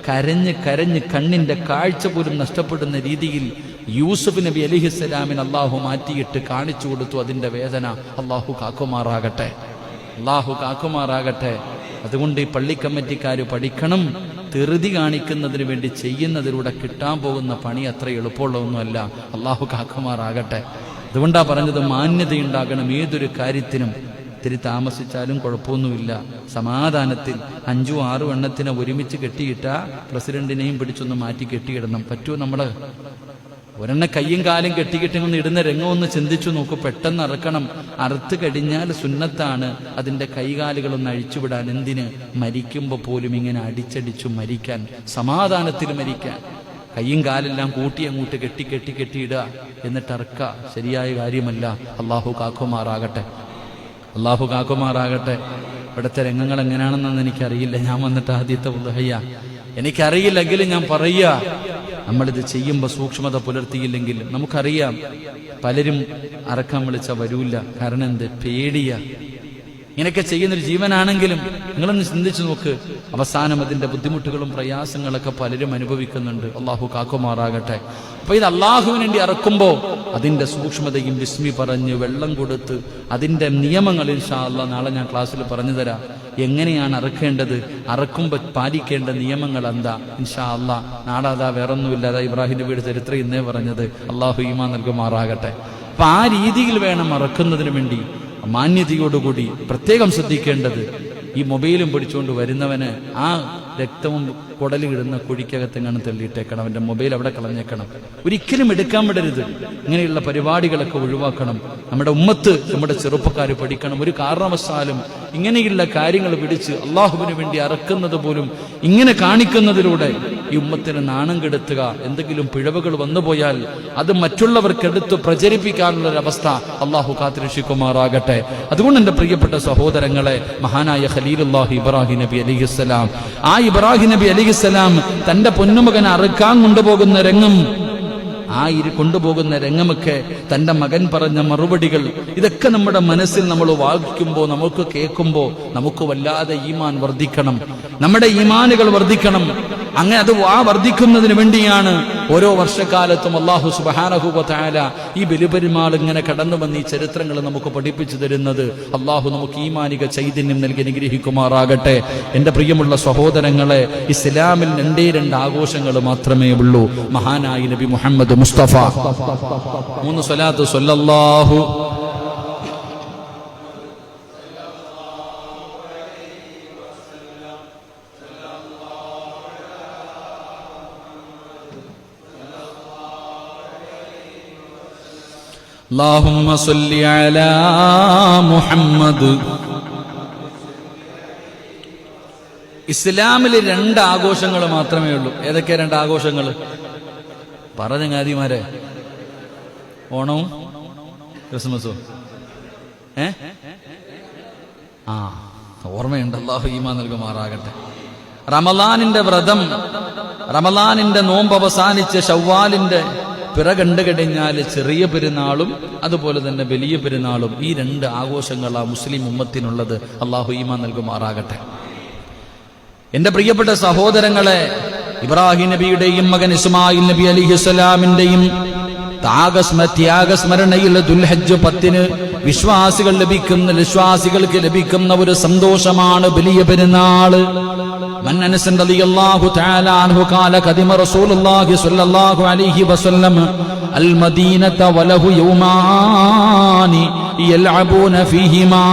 കരഞ്ഞ് കരഞ്ഞ് കണ്ണിന്റെ കാഴ്ച പോലും നഷ്ടപ്പെടുന്ന രീതിയിൽ യൂസുഫ് നബി അലൈഹിസ്സലാമിന് അള്ളാഹു മാറ്റിയിട്ട് കാണിച്ചു കൊടുത്തു അതിന്റെ വേദന. അള്ളാഹു കാക്കുമാറാകട്ടെ, അള്ളാഹു കാക്കുമാറാകട്ടെ. അതുകൊണ്ട് ഈ പള്ളി കമ്മിറ്റിക്കാര് പഠിക്കണം, ധൃതി കാണിക്കുന്നതിന് വേണ്ടി ചെയ്യുന്നതിലൂടെ കിട്ടാൻ പോകുന്ന പണി അത്ര എളുപ്പമുള്ളതൊന്നുമല്ല. അള്ളാഹു കാക്കുമാറാകട്ടെ. അതുകൊണ്ടാ പറഞ്ഞത്, മാന്യതയുണ്ടാകണം ഏതൊരു കാര്യത്തിനും. ഇത്തിരി താമസിച്ചാലും കുഴപ്പമൊന്നുമില്ല. സമാധാനത്തിൽ 5-6 എണ്ണത്തിനെ ഒരുമിച്ച് കെട്ടിയിട്ടാ പ്രസിഡന്റിനെയും പിടിച്ചൊന്ന് മാറ്റി കെട്ടിയിടണം. പറ്റുമോ? നമ്മള് ഒരെണ്ണ കയ്യും കാലും കെട്ടിക്കെട്ടിങ്ങൊന്ന് ഇടുന്ന രംഗം ഒന്ന് ചിന്തിച്ചു നോക്കൂ. പെട്ടെന്ന് അറുക്കണം. അറുത്ത് കഴിഞ്ഞാൽ സുന്നത്താണ് അതിന്റെ കൈകാലുകളൊന്ന് അഴിച്ചുവിടാൻ. എന്തിന്? മരിക്കുമ്പോ പോലും ഇങ്ങനെ അടിച്ചടിച്ചു മരിക്കാൻ, സമാധാനത്തിൽ മരിക്കാൻ. കയ്യും കാലെല്ലാം കൂട്ടി അങ്ങോട്ട് കെട്ടിയിടുക എന്നിട്ട് അറുക്ക ശരിയായ കാര്യമല്ല. അള്ളാഹു കാക്കുമാറാകട്ടെ, അള്ളാഹു കാക്കുമാറാകട്ടെ. ഇവിടുത്തെ രംഗങ്ങൾ എങ്ങനെയാണെന്നൊന്നും എനിക്കറിയില്ല. ഞാൻ വന്നിട്ട് ആദ്യത്തെ ഉദ്ഹയ്യ എനിക്കറിയില്ലെങ്കിലും ഞാൻ പറയുക, നമ്മളിത് ചെയ്യുമ്പോൾ സൂക്ഷ്മത പുലർത്തിയില്ലെങ്കിൽ നമുക്കറിയാം പലരും അറക്കാൻ വിളിച്ചാൽ വരൂല്ല. കാരണം എന്ത്? പേടിയ. ഇങ്ങനെയൊക്കെ ചെയ്യുന്നൊരു ജീവനാണെങ്കിലും നിങ്ങളൊന്ന് ചിന്തിച്ചു നോക്ക്. അവസാനം അതിന്റെ ബുദ്ധിമുട്ടുകളും പ്രയാസങ്ങളൊക്കെ പലരും അനുഭവിക്കുന്നുണ്ട്. അള്ളാഹു കാക്കുമാറാകട്ടെ. അപ്പൊ ഇത് അള്ളാഹുവിന് വേണ്ടി അറക്കുമ്പോ അതിന്റെ സൂക്ഷ്മതയും വിസ്മി പറഞ്ഞ് വെള്ളം കൊടുത്ത് അതിന്റെ നിയമങ്ങൾ ഇൻഷാ അല്ലാഹ് നാളെ ഞാൻ ക്ലാസ്സിൽ പറഞ്ഞു തരാം. എങ്ങനെയാണ് അറക്കേണ്ടത്, അറക്കുമ്പോ പാലിക്കേണ്ട നിയമങ്ങൾ എന്താ, ഇൻഷാ അല്ലാഹ് നാളെ. അതാ വേറൊന്നുമില്ല, അതാ ഇബ്രാഹിം നബിയുടെ ചരിത്രം ഇന്നേ പറഞ്ഞത്. അള്ളാഹു ഈമാൻ നൽകുമാറാകട്ടെ. അപ്പൊ ആ രീതിയിൽ വേണം അറക്കുന്നതിന് വേണ്ടി. മാന്യതയോടുകൂടി പ്രത്യേകം ശ്രദ്ധിക്കേണ്ടത്, ഈ മൊബൈലും പിടിച്ചുകൊണ്ട് വരുന്നവന് ആ രക്തവും കുടലിടുന്ന കുഴിക്കകത്തെങ്ങാനും തള്ളിയിട്ടേക്കണം. അവന്റെ മൊബൈൽ അവിടെ കളഞ്ഞേക്കണം. ഒരിക്കലും എടുക്കാൻ വിടരുത്. ഇങ്ങനെയുള്ള പരിപാടികളൊക്കെ ഒഴിവാക്കണം. നമ്മുടെ ഉമ്മത്ത്, നമ്മുടെ ചെറുപ്പക്കാർ പഠിക്കണം. ഒരു കാരണവശാലും ഇങ്ങനെയുള്ള കാര്യങ്ങൾ പിടിച്ച് അള്ളാഹുവിന് വേണ്ടി അറക്കുന്നത് പോലും ഇങ്ങനെ കാണിക്കുന്നതിലൂടെ ഈ ഉമ്മത്തിന് നാണം കെടുത്തുക. എന്തെങ്കിലും പിഴവുകൾ വന്നുപോയാൽ അത് മറ്റുള്ളവർക്കെടുത്ത് പ്രചരിപ്പിക്കാനുള്ള ഒരു അവസ്ഥ അള്ളാഹു കാത്തുരക്ഷിക്കുമാറാകട്ടെ. അതുകൊണ്ട് എന്റെ പ്രിയപ്പെട്ട സഹോദരങ്ങളെ, മഹാനായ ഖലീലുല്ലാഹി ഇബ്രാഹിം നബി അലൈഹിസ്സലാം, ആ ഇബ്രാഹിം നബി അലൈഹിസ്സലാം തന്റെ പൊന്നുമകനെ അറുക്കാൻ കൊണ്ടുപോകുന്ന രംഗം, കൊണ്ടുപോകുന്ന രംഗമൊക്കെ, തന്റെ മകൻ പറഞ്ഞ മറുപടികൾ, ഇതൊക്കെ നമ്മുടെ മനസ്സിൽ നമ്മൾ വായിക്കുമ്പോൾ, നമുക്ക് കേൾക്കുമ്പോൾ നമുക്ക് വല്ലാതെ ഈമാൻ വർദ്ധിക്കണം. നമ്മുടെ ഈമാനുകൾ വർദ്ധിക്കണം. അങ്ങനെ അത് വർദ്ധിക്കുന്നതിന് വേണ്ടിയാണ് ഓരോ വർഷക്കാലത്തും അല്ലാഹു സുബ്ഹാനഹു വ തആല ഈ ബലിപെരുമാൾ ഇങ്ങനെ കടന്നു വന്ന് ഈ ചരിത്രങ്ങൾ നമുക്ക് പഠിപ്പിച്ചു തരുന്നത്. അല്ലാഹു നമുക്ക് ഈമാനിക ചൈതന്യം നൽകി അനുഗ്രഹിക്കുമാറാകട്ടെ. എന്റെ പ്രിയമുള്ള സഹോദരങ്ങളെ, ഇസ്ലാമിൽ 2 ആഘോഷങ്ങൾ മാത്രമേ ഉള്ളൂ. മഹാനായ നബി മുഹമ്മദ് മുസ്തഫ 3 സ്വലാത്ത് സ്വല്ലല്ലാഹു അല്ലാഹുമ്മ സ്വല്ലി അലാ മുഹമ്മദ്. ഇസ്ലാമിൽ 2 ആഘോഷങ്ങൾ മാത്രമേ ഉള്ളൂ. ഏതൊക്കെയാ 2 ആഘോഷങ്ങൾ? പറഞ്ഞ ചങ്ങാതിമാരെ, ഓണവും ക്രിസ്മസും. ഓർമ്മയുണ്ട്. അല്ലാഹു ഈമാൻ നൽകുമാറാകട്ടെ. റമളാനിന്റെ വ്രതം, റമളാനിന്റെ നോമ്പ് അവസാനിച്ച് ശവ്വാലിന്റെ പിറ കണ്ടു കഴിഞ്ഞാൽ ചെറിയ പെരുന്നാളും അതുപോലെ തന്നെ വലിയ പെരുന്നാളും, ഈ 2 ആഘോഷങ്ങളാണ് മുസ്ലിം ഉമ്മത്തിനുള്ളത്. അല്ലാഹു ഈമാൻ നൽകുമാറാകട്ടെ. എന്റെ പ്രിയപ്പെട്ട സഹോദരങ്ങളെ, ഇബ്രാഹിം നബിയുടെയും മകൻ ഇസ്മായിൽ നബി അലിഹിസ്സലാമിന്റെയും ത്യാഗസ്മരണയിൽ ദുൽഹജ്ജ് 10 വിശ്വാസികൾക്ക് ലഭിക്കുന്ന ഒരു സന്തോഷമാണ് വലിയ പെരുന്നാള്. മൻ അനസ് റളിയല്ലാഹു തആല അൻഹു ഖാല ഖദിമ റസൂലുള്ളാഹി സ്വല്ലല്ലാഹു അലൈഹി വസല്ലം അൽ മദീനത വലഹു യൗമാനി യൽഅബൂന ഫീഹിമാ.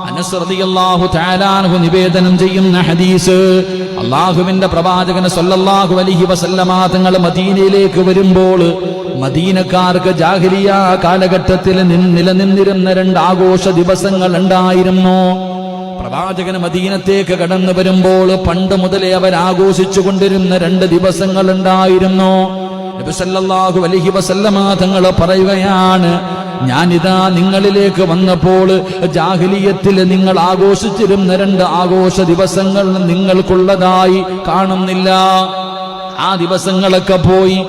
അനസ് റളിയല്ലാഹു തആല അൻഹു നിവേദനം ചെയ്യുന്ന ഹദീസ്, അല്ലാഹുവിന്റെ പ്രവാചകൻ സ്വല്ലല്ലാഹു അലൈഹി വസല്ലമ തങ്ങൾ മദീനയിലേക്ക് വരുമ്പോൾ മദീനക്കാർക്ക് ജാഹിലിയ കാലഘട്ടത്തിൽ നിലനിന്നിരുന്ന 2 ആഘോഷ ദിവസങ്ങൾ ഉണ്ടായിരുന്നു. പ്രവാചകൻ മദീനത്തേക്ക് കടന്നു വരുമ്പോൾ പണ്ട് മുതലേ അവർ ആഘോഷിച്ചു കൊണ്ടിരുന്ന 2 ദിവസങ്ങൾ ഉണ്ടായിരുന്നു. നബി സല്ലല്ലാഹു അലൈഹി വസല്ലമ തങ്ങൾ പറയുകയാണ്, ഞാനിതാ നിങ്ങളിലേക്ക് വന്നപ്പോൾ ജാഹിലിയത്തിൽ നിങ്ങൾ ആഘോഷിച്ചിരുന്ന 2 ആഘോഷ ദിവസങ്ങൾ നിങ്ങൾക്കുള്ളതായി കാണുന്നില്ല. ആ ദിവസങ്ങളൊക്കെ പോയി.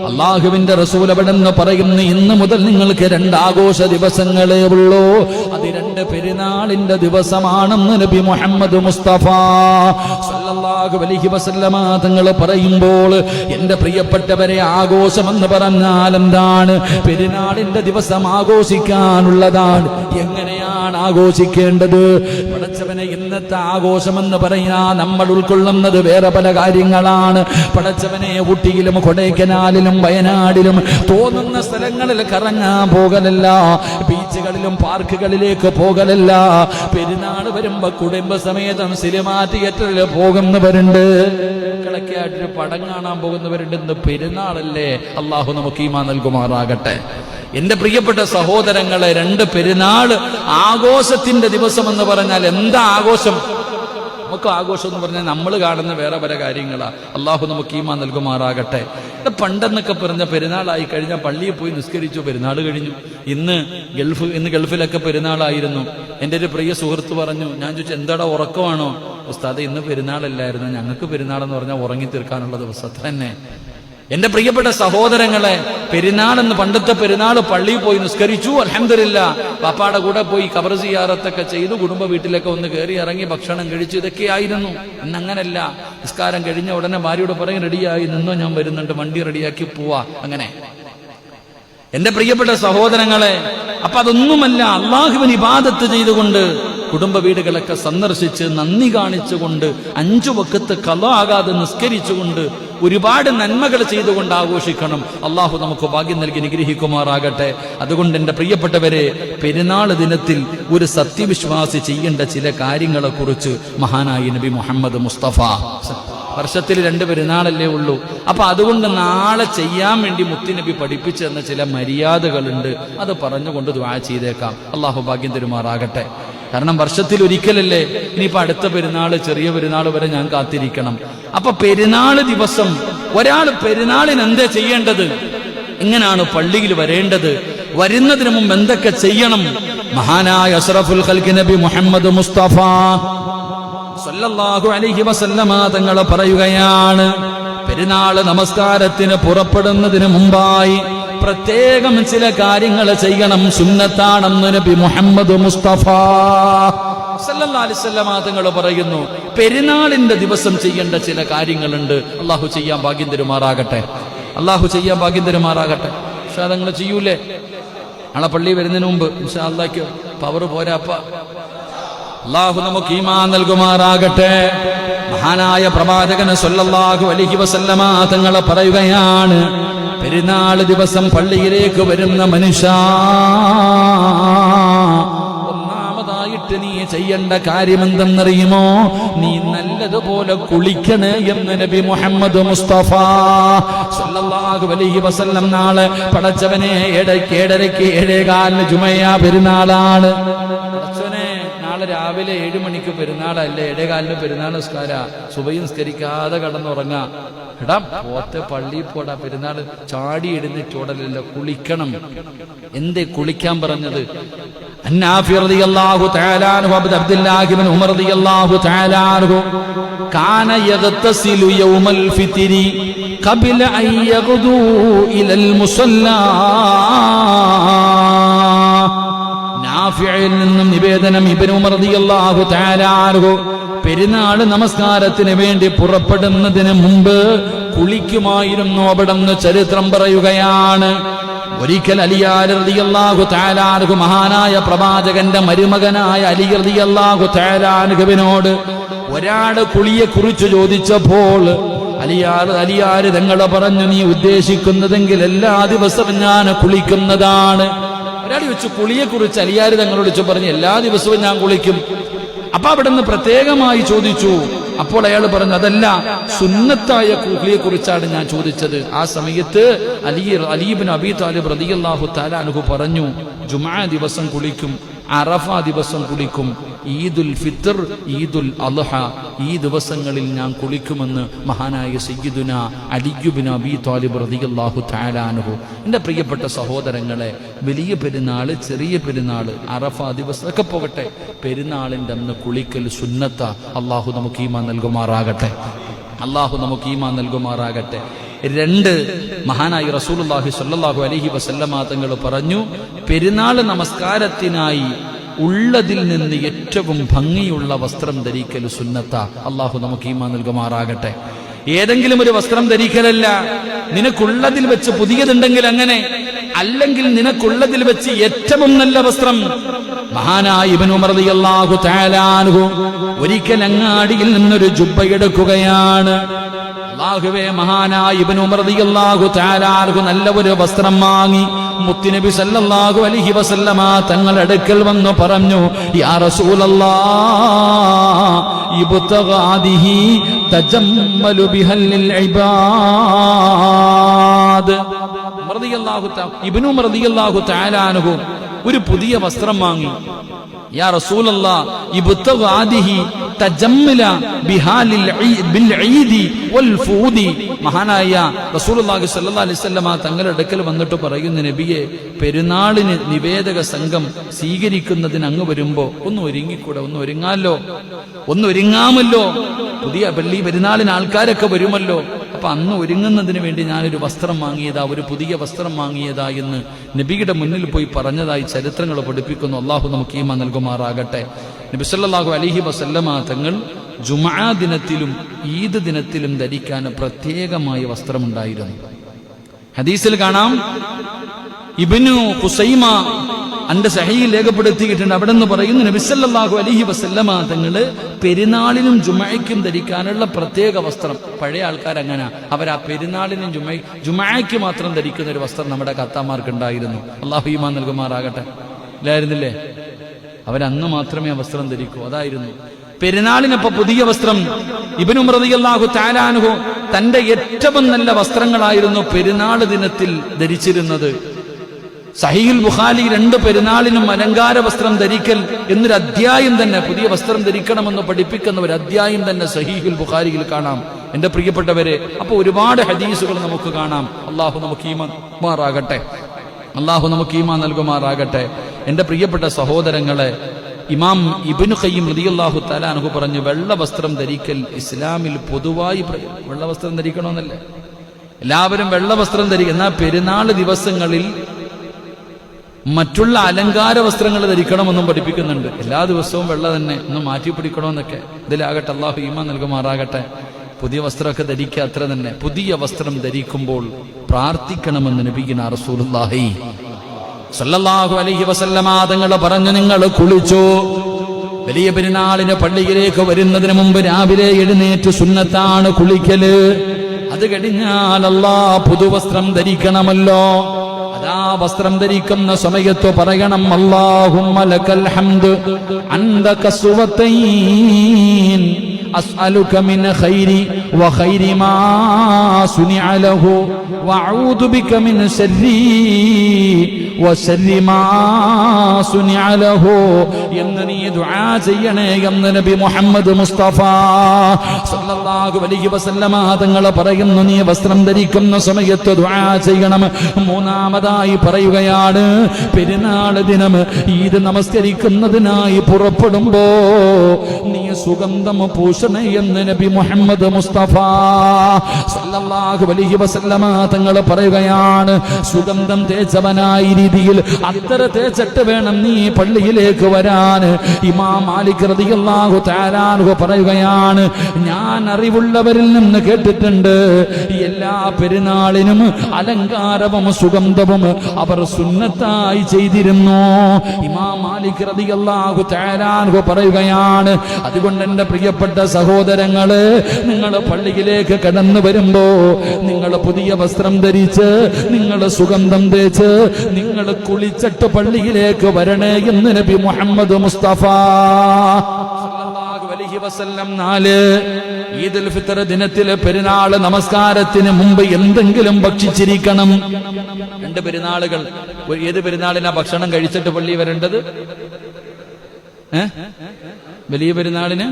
അള്ളാഹുവിന്റെ റസൂൽ അവിടെന്ന് പറയുന്നു, ഇന്ന് മുതൽ നിങ്ങൾക്ക് 2 ആഘോഷ ദിവസങ്ങളേ ഉള്ളൂ. അത് 2 പെരുന്നാളിന്റെ ദിവസമാണെന്ന് നബി മുഹമ്മദ് മുസ്തഫ സല്ലല്ലാഹു അലൈഹി വസല്ലമ തങ്ങൾ പറയുമ്പോൾ, എന്റെ പ്രിയപ്പെട്ടവരെ, ആഘോഷമെന്ന് പറഞ്ഞാൽ എന്താണ്? പെരുന്നാളിന്റെ ദിവസം ആഘോഷിക്കാനുള്ളതാണ്. എങ്ങനെയാണ് ആഘോഷിക്കേണ്ടത്? പടച്ചവനെ, ഇന്നത്തെ ആഘോഷമെന്ന് പറയാ നമ്മൾ ഉൾക്കൊള്ളുന്നത് വേറെ പല കാര്യങ്ങളാണ്. പടച്ചവനെ, ഊട്ടിയിലും കൊടൈക്കനാലിലും വയനാടിലും തോന്നുന്ന സ്ഥലങ്ങളിൽ കറങ്ങാൻ പോകലല്ല, ബീച്ചുകളിലും പാർക്കുകളിലേക്ക് പോകലല്ല. പെരുന്നാൾ വരുമ്പോ കുടുംബസമേതം സിനിമാ തിയേറ്ററിൽ പോകുന്നവരുണ്ട്, മക്കളൊക്കെയായിട്ടൊരു പടം കാണാൻ പോകുന്നവരുണ്ട്. ഇന്ന് പെരുന്നാളല്ലേ? അള്ളാഹു നമുക്ക് ഈമാൻ നൽകുമാറാകട്ടെ. എന്റെ പ്രിയപ്പെട്ട സഹോദരങ്ങളെ, 2 പെരുന്നാൾ ആഘോഷത്തിന്റെ ദിവസം എന്ന് പറഞ്ഞാൽ എന്താ ആഘോഷം? നമുക്ക് ആഘോഷം എന്ന് പറഞ്ഞാൽ നമ്മൾ കാണുന്ന വേറെ പല കാര്യങ്ങളാ. അള്ളാഹു നമുക്ക് ഈമാൻ നൽകുമാറാകട്ടെ. പണ്ടെന്നൊക്കെ പറഞ്ഞ പെരുന്നാളായി കഴിഞ്ഞാൽ പള്ളിയിൽ പോയി നിസ്കരിച്ചു, പെരുന്നാൾ കഴിഞ്ഞു. ഇന്ന് ഗൾഫിലൊക്കെ പെരുന്നാളായിരുന്നു. എൻ്റെ ഒരു പ്രിയ സുഹൃത്ത് പറഞ്ഞു, ഞാൻ ചോദിച്ചു എന്താടാ ഉറക്കമാണോ? ഉസ്താദേ, ഇന്ന് പെരുന്നാളല്ലായിരുന്നു, ഞങ്ങൾക്ക് പെരുന്നാളെന്ന് പറഞ്ഞാൽ ഉറങ്ങി തീർക്കാനുള്ള ദിവസം തന്നെ. എന്റെ പ്രിയപ്പെട്ട സഹോദരങ്ങളെ, പെരുന്നാളെന്ന് പണ്ടത്തെ പെരുന്നാൾ പള്ളിയിൽ പോയി നിസ്കരിച്ചു, അൽഹംദുലില്ലാ, പാപ്പാടെ കൂടെ പോയി ഖബർ സിയാറത്തൊക്കെ ചെയ്തു, കുടുംബ വീട്ടിലൊക്കെ ഒന്ന് കയറി ഇറങ്ങി ഭക്ഷണം കഴിച്ചു, ഇതൊക്കെയായിരുന്നു. ഇന്നങ്ങനല്ല. നിസ്കാരം കഴിഞ്ഞ ഉടനെ ഭാര്യയോട് പറയും, റെഡിയായി നിന്നോ, ഞാൻ വരുന്നുണ്ട്, വണ്ടി റെഡിയാക്കി പോവാ. അങ്ങനെ എന്റെ പ്രിയപ്പെട്ട സഹോദരങ്ങളെ, അപ്പൊ അതൊന്നുമല്ല. അള്ളാഹുവിന് ഇബാദത്ത് ചെയ്തുകൊണ്ട് കുടുംബ വീടുകളൊക്കെ സന്ദർശിച്ച് നന്ദി കാണിച്ചുകൊണ്ട് 5 വഖത്ത് ഖളാ ആകാതെ നിസ്കരിച്ചുകൊണ്ട് ഒരുപാട് നന്മകൾ ചെയ്തുകൊണ്ട് ആഘോഷിക്കണം. അള്ളാഹു നമുക്ക് ഭാഗ്യം നൽകി നിഗ്രഹിക്കുമാറാകട്ടെ. അതുകൊണ്ട് എന്റെ പ്രിയപ്പെട്ടവരെ, പെരുന്നാൾ ദിനത്തിൽ ഒരു സത്യവിശ്വാസി ചെയ്യേണ്ട ചില കാര്യങ്ങളെ കുറിച്ച് മഹാനായ നബി മുഹമ്മദ് മുസ്തഫ, വർഷത്തിൽ 2 പെരുന്നാളല്ലേ ഉള്ളൂ. അപ്പൊ അതുകൊണ്ട് നാളെ ചെയ്യാൻ വേണ്ടി മുത്തുനബി പഠിപ്പിച്ചു തന്ന ചില മര്യാദകളുണ്ട്. അത് പറഞ്ഞുകൊണ്ട് ദുആ ചെയ്തേക്കാം. അള്ളാഹു ഭാഗ്യം തരുമാറാകട്ടെ. കാരണം വർഷത്തിൽ ഒരിക്കലല്ലേ. ഇനിയിപ്പോ അടുത്ത പെരുന്നാൾ, ചെറിയ പെരുന്നാൾ വരെ ഞാൻ കാത്തിരിക്കണം. അപ്പൊ പെരുന്നാൾ ദിവസം ഒരാൾ പെരുന്നാളിന് എന്താ ചെയ്യേണ്ടത്? എങ്ങനെയാണ് പള്ളിയിൽ വരേണ്ടത്? വരുന്നതിന് മുമ്പ് എന്തൊക്കെ ചെയ്യണം? മഹാനായ അഷ്റഫുൽ ഖൽഖ് നബി മുഹമ്മദ് മുസ്തഫ സല്ലല്ലാഹു അലൈഹി വസല്ലമ തങ്ങൾ പറയുകയാണ്, പെരുന്നാൾ നമസ്കാരത്തിന് പുറപ്പെടുന്നതിന് മുമ്പായി പ്രത്യേകം ചില കാര്യങ്ങൾ ചെയ്യണം. സുന്നത്താണെന്ന് നബി മുഹമ്മദ് മുസ്തഫ സല്ലല്ലാഹു അലൈഹി വസല്ലമ തങ്ങൾ പറയുന്നു. പെരുന്നാളിന്റെ ദിവസം ചെയ്യേണ്ട ചില കാര്യങ്ങളുണ്ട്. അള്ളാഹു ചെയ്യാൻ ഭാഗ്യം തരുമാറാകട്ടെ. അള്ളാഹു ചെയ്യാൻ ഭാഗ്യം തരുമാറാകട്ടെ. പക്ഷെ അതങ്ങൾ ചെയ്യൂലേ? നാളെ പള്ളി വരുന്നതിന് മുമ്പ് ഇൻഷാ അല്ലാഹ് പവർ പോരാപ്പ. അള്ളാഹു നമുക്ക് ഈമാൻ നൽകുമാറാകട്ടെ. മഹാനായ പ്രവാചകൻ സല്ലല്ലാഹു അലൈഹി വസല്ലമ തങ്ങൾ പറയുകയാണ്, പെരുന്നാൾ ദിവസം പള്ളിയിലേക്ക് വരുന്ന മനുഷ്യ, ഒന്നാമതായിട്ട് ആദ്യമായിട്ട് നീ ചെയ്യേണ്ട കാര്യം എന്തെന്നറിയുമോ? നീ നല്ലതുപോലെ കുളിക്കണേ എന്ന് നബി മുഹമ്മദ് മുസ്തഫ സല്ലല്ലാഹു അലൈഹി വസല്ലം. നാളെ പടച്ചവനെ 7:30 7:15 ജുമഅ പെരുന്നാളാണ്. പടച്ചവനെ നാളെ രാവിലെ 7 മണിക്ക് പെരുന്നാളല്ലേ, 7:15 പെരുന്നാൾ നിസ്കാര, സുബഹി നിസ്കരിക്കാതെ കടന്നുറങ്ങാ. എടാ പോത്തെ പള്ളി പോടാ, പെരുന്നാൾ ചാടി എഴുന്നേറ്റോടലല്ല, കുളിക്കണം. എന്തേ കുളിക്കാൻ പറഞ്ഞത്? അന്നാഫി റളിയല്ലാഹു തആല അൻഹു അബ്ദുല്ലാഹി ഇബ്നു ഉമർ റളിയല്ലാഹു തആല അൻഹു കാന യഗ്തസിലു യൗമൽ ഫിത്രി ഖബല അൻ യഗ്ദു ഇലൽ മുസല്ലാ. നാഫിയിൽ നിന്നും നിവേദനം, ഇബ്നു ഉമർ റളിയല്ലാഹു തആല അൻഹു പെരുന്നാൾ നമസ്കാരത്തിന് വേണ്ടി പുറപ്പെടുന്നതിന് മുമ്പ് കുളിക്കുമായിരുന്നു അവിടെന്ന് ചരിത്രം പറയുകയാണ്. ഒരിക്കൽ അലി റളിയല്ലാഹു തആല അൻഹു മഹാനായ പ്രവാചകന്റെ മരുമകനായ അലി റളിയല്ലാഹു തആല അൻഹുവിനോട് ഒരാട് കുളിയെക്കുറിച്ച് ചോദിച്ചപ്പോൾ അലിയാര് തങ്ങൾ പറഞ്ഞു, നീ ഉദ്ദേശിക്കുന്നതെങ്കിൽ എല്ലാ ദിവസവും ഞാൻ കുളിക്കുന്നതാണ്. ഒരാൾ ചോദിച്ചു കുളിയെക്കുറിച്ച്, അലിയാര് തങ്ങളോട് പറഞ്ഞു എല്ലാ ദിവസവും ഞാൻ കുളിക്കും. അപ്പൊ അവിടെ നിന്ന് പ്രത്യേകമായി ചോദിച്ചു. അപ്പോൾ അയാൾ പറഞ്ഞു, അതല്ല, സുന്നത്തായ കുളിയെ കുറിച്ചാണ് ഞാൻ ചോദിച്ചത്. ആ സമയത്ത് അലി ഇബ്നു അബീ ത്വാലിബ് റളിയല്ലാഹു തആല അൻഹു പറഞ്ഞു, ജുമുഅ ദിവസം കുളിക്കും, അറഫ ദിവസം കുളിക്കും, ഈദുൽ ഫിത്ർ, ഈദുൽ അദ്ഹ ഈ ദിവസങ്ങളിൽ ഞാൻ കുളിക്കുമെന്ന് മഹാനായ സയ്യിദുന അലി ഇബ്നു അബീ ത്വാലിബ് റളിയല്ലാഹു തആല അൻഹു. എൻ്റെ പ്രിയപ്പെട്ട സഹോദരങ്ങളെ, വലിയ പെരുന്നാള്, ചെറിയ പെരുന്നാള്, അറഫ ദിവസമൊക്കെ പോകട്ടെ, പെരുന്നാളിൻ്റെ അന്ന് കുളിക്കൽ സുന്നത്ത. അള്ളാഹു നമുക്ക് ഈമാൻ നൽകുമാറാകട്ടെ, അള്ളാഹു നമുക്ക് ഈമാൻ നൽകുമാറാകട്ടെ. 2 മഹാനായി റസൂലുള്ളാഹി സ്വല്ലല്ലാഹു അലൈഹി വസല്ലമ തങ്ങൾ പറഞ്ഞു, പെരുന്നാൾ നമസ്കാരത്തിനായി ഉള്ളതിൽ നിന്ന് ഏറ്റവും ഭംഗിയുള്ള വസ്ത്രം ധരിക്കൽ സുന്നത്ത. അള്ളാഹു നമുക്ക് ഈമാൻ നൽകുമാറാകട്ടെ. ഏതെങ്കിലും ഒരു വസ്ത്രം ധരിക്കലല്ല, നിനക്കുള്ളതിൽ വെച്ച് പുതിയതുണ്ടെങ്കിൽ അങ്ങനെ, അല്ലെങ്കിൽ നിനക്കുള്ളതിൽ വെച്ച് ഏറ്റവും നല്ല വസ്ത്രം. മഹാനായ ഇബ്നു ഉമർ റളിയല്ലാഹു തആല അൻഹു ഒരിക്കൽ അങ്ങാടിയിൽ നിന്നൊരു ജുബ്ബ എടുക്കുകയാണ്. അല്ലാഹുവേ, മഹാനായ ഇബ്നു ഉമർ റളിയല്ലാഹു തആല അൻഹു നല്ല ഒരു വസ്ത്രം വാങ്ങി മുത്തുനബി സല്ലല്ലാഹു അലൈഹി വസല്ലമ തങ്ങളുടെ അടുക്കൽ വന്നു പറഞ്ഞു, യാ റസൂലല്ലാഹ് ഇബ്തഗാദിഹി തജമ്മലു ബിഹൽ ഇബാദ്. ഇബ്നു ഉമർ റളിയല്ലാഹു തആല അൻഹു ഒരു പുതിയ വസ്ത്രം വാങ്ങി. യാ റസൂലല്ലാഹ് ഇബ്തഗാദിഹി തജമ്മല ബിൽ ഈദി വൽ ഫൂദി. മഹാനായ റസൂലുള്ളാഹി സ്വല്ലല്ലാഹു അലൈഹി വസല്ലമ തങ്ങളുടെ അടുക്കൽ വന്നിട്ട് പറയുന്നു, നബിയെ, പെരുന്നാളിന് നിവേദക സംഘം സ്വീകരിക്കുന്നതിന് അങ്ങ് വരുമ്പോ ഒന്ന് ഒരുങ്ങിക്കൂടെ, ഒന്ന് ഒരുങ്ങാമല്ലോ, ഒന്ന് ഒരുങ്ങാമല്ലോ. പുതിയ പള്ളി പെരുന്നാളിന് ആൾക്കാരൊക്കെ വരുമല്ലോ, അപ്പൊ അന്ന് ഒരുങ്ങുന്നതിന് വേണ്ടി ഞാനൊരു വസ്ത്രം വാങ്ങിയതാ, ഒരു പുതിയ വസ്ത്രം വാങ്ങിയതാ എന്ന് നബിയുടെ മുന്നിൽ പോയി പറഞ്ഞതായി ചരിത്രങ്ങൾ പഠിപ്പിക്കുന്നു. അള്ളാഹു നമുക്ക് ഈമാൻ നൽകുമാറാകട്ടെ. നബി സല്ലല്ലാഹു അലൈഹി വസല്ലമ തങ്ങൾ ജുമുഅ ദിനത്തിലും ഈദ് ദിനത്തിലും ധരിക്കാൻ പ്രത്യേകമായ വസ്ത്രമുണ്ടായിരുന്നു. ഹദീസിൽ കാണാം, ഇബ്നു ഖുസൈമ അന്റെ സഹീഹ് രേഖപ്പെടുത്തിയിട്ടുണ്ട്. അവിടെ നിന്ന് പറയുന്നു, നബി സല്ലല്ലാഹു അലൈഹി വസല്ലമ തങ്ങള് പെരുന്നാളിനും ജുമുഅയ്ക്കും ധരിക്കാനുള്ള പ്രത്യേക വസ്ത്രം. പഴയ ആൾക്കാർ അങ്ങനെ, അവർ ആ പെരുന്നാളിനും ജുമുഅയ്ക്ക് മാത്രം ധരിക്കുന്ന ഒരു വസ്ത്രം നമ്മുടെ കത്താമാർക്ക് ഉണ്ടായിരുന്നു. അള്ളാഹു ഈമാൻ നൽകുമാറാകട്ടെ. ഇല്ലായിരുന്നില്ലേ? അവരന്ന് മാത്രമേ ആ വസ്ത്രം ധരിക്കൂ, അതായിരുന്നു പെരുന്നാളിനൊപ്പം പുതിയ വസ്ത്രം. ഇബ്നു ഉമർ റളിയല്ലാഹു തആല അൻഹു തന്റെ ഏറ്റവും നല്ല വസ്ത്രങ്ങളായിരുന്നു പെരുന്നാൾ ദിനത്തിൽ ധരിച്ചിരുന്നത്. സഹീഹുൽ ബുഖാരി 2 പെരുന്നാളിനും അലങ്കാര വസ്ത്രം ധരിക്കൽ എന്നൊരു അധ്യായം തന്നെ, പുതിയ വസ്ത്രം ധരിക്കണമെന്ന് പഠിപ്പിക്കുന്ന ഒരു അധ്യായം തന്നെ സഹീഹുൽ ബുഖാരിയിൽ കാണാം. എന്റെ പ്രിയപ്പെട്ടവരെ, അപ്പൊ ഒരുപാട് ഹദീസുകൾ നമുക്ക് കാണാം. അള്ളാഹു നമുക്ക് ഈമാൻ മാറാകട്ടെ, അള്ളാഹു നമുക്ക് ഈമാൻ നൽകുമാറാകട്ടെ. എന്റെ പ്രിയപ്പെട്ട സഹോദരങ്ങളെ, ഇമാം ഇബ്നു ഖയ്യിം റളിയല്ലാഹു തആല അൻഹു പറഞ്ഞു, വെള്ള വസ്ത്രം ധരിക്കൽ ഇസ്ലാമിൽ പൊതുവായി വെള്ള വസ്ത്രം ധരിക്കണമെന്നല്ലേ, എല്ലാവരും വെള്ള വസ്ത്രം ധരിക്കും. എന്നാൽ പെരുന്നാൾ ദിവസങ്ങളിൽ മറ്റുള്ള അലങ്കാര വസ്ത്രങ്ങൾ ധരിക്കണമെന്നും പഠിപ്പിക്കുന്നുണ്ട്. എല്ലാ ദിവസവും വെള്ള തന്നെ, ഒന്ന് മാറ്റി പിടിക്കണമെന്നൊക്കെ. ഇതിലാകട്ടെ, അള്ളാഹു ഈമാൻ നൽകുമാറാകട്ടെ. പുതിയ വസ്ത്രമൊക്കെ ധരിക്കുക, അത്ര തന്നെ. പുതിയ വസ്ത്രം ധരിക്കുമ്പോൾ പ്രാർത്ഥിക്കണമെന്ന് നബിയുനാ റസൂലുള്ളാഹി സല്ലല്ലാഹു അലൈഹി വസല്ലമ തങ്ങൾ പറഞ്ഞു, നിങ്ങൾ കുളിച്ചു. വലിയ പെരുന്നാളിന് പള്ളിയിലേക്ക് വരുന്നതിന് മുമ്പ് രാവിലെ എഴുന്നേറ്റ് സുന്നത്താണ് കുളിക്കല്. അത് കഴിഞ്ഞാൽ അല്ലാഹ് പുതുവസ്ത്രം ധരിക്കണമല്ലോ. അതാ വസ്ത്രം ധരിക്കുന്ന സമയത്ത് പറയണം അല്ലാഹുമ്മ ലക്കൽ ഹംദ് അൻദ കസ്വതൈൻ أسألك من خير وخير ما صنع له وأعوذ بك من شر وشر ما صنع له എന്നീ ദുആ ചെയ്യണേ എന്ന് നബി മുഹമ്മദ് മുസ്തഫ സല്ലല്ലാഹു അലൈഹി വസല്ലമ തങ്ങൾ പറയുന്നു നീ വസ്ത്രം ധരിക്കുന്ന സമയത്ത് ദുആ ചെയ്യണം. മൂന്നാമതായി പറയുകയാണ് പെരുന്നാൾ ദിനം ഈദ് നമസ്കരിക്കുന്നതിനായി പുറപ്പെടുമ്പോ നീ സുഗന്ധം പൂശണേ എന്ന് നബി മുഹമ്മദ് മുസ്തഫ സല്ലല്ലാഹു അലൈഹി വസല്ലമ തങ്ങൾ പറയുകയാണ്. സുഗന്ധം തേച്ചവനായി രീതിയിൽ അത്തര തേച്ചിട്ട് വേണം നീ പള്ളിയിലേക്ക് വരാൻ. ഇമാം മാലിക് റളിയല്ലാഹു തആല അൻഹു പറയുകയാണ് ഞാൻ അറിവുള്ളവരിൽ നിന്ന് കേട്ടിട്ടുണ്ട് എല്ലാ പെരുന്നാളിനും അലങ്കാരവും സുഗന്ധവും അവർ സുന്നത്തായി ചെയ്തിരുന്നു. ഇമാം മാലിക് റളിയല്ലാഹു തആല അൻഹു പറയുകയാണ് അതുകൊണ്ട് എന്റെ പ്രിയപ്പെട്ട സഹോദരങ്ങള് നിങ്ങൾ പള്ളിയിലേക്ക് കടന്നു വരുമ്പോ നിങ്ങൾ പുതിയ വസ്ത്രം ധരിച്ച് നിങ്ങൾ സുഗന്ധം തേച്ച് നിങ്ങൾ കുളിച്ചിട്ട് പള്ളിയിലേക്ക് വരണേ എന്ന് നബി മുഹമ്മദ് മുസ്തഫ സല്ലല്ലാഹു അലൈഹി വസല്ലം 4 ഈദുൽ ഫിത്ർ ദിനത്തിലെ പെരുന്നാൾ നമസ്കാരത്തിന് മുമ്പ് എന്തെങ്കിലും ഭക്ഷിച്ചിരിക്കണം. 2 പെരുന്നാളുകൾ. ഏത് പെരുന്നാളിനാ ഭക്ഷണം കഴിച്ചിട്ട് പള്ളി വരേണ്ടത്? വലിയ പെരുന്നാളിന്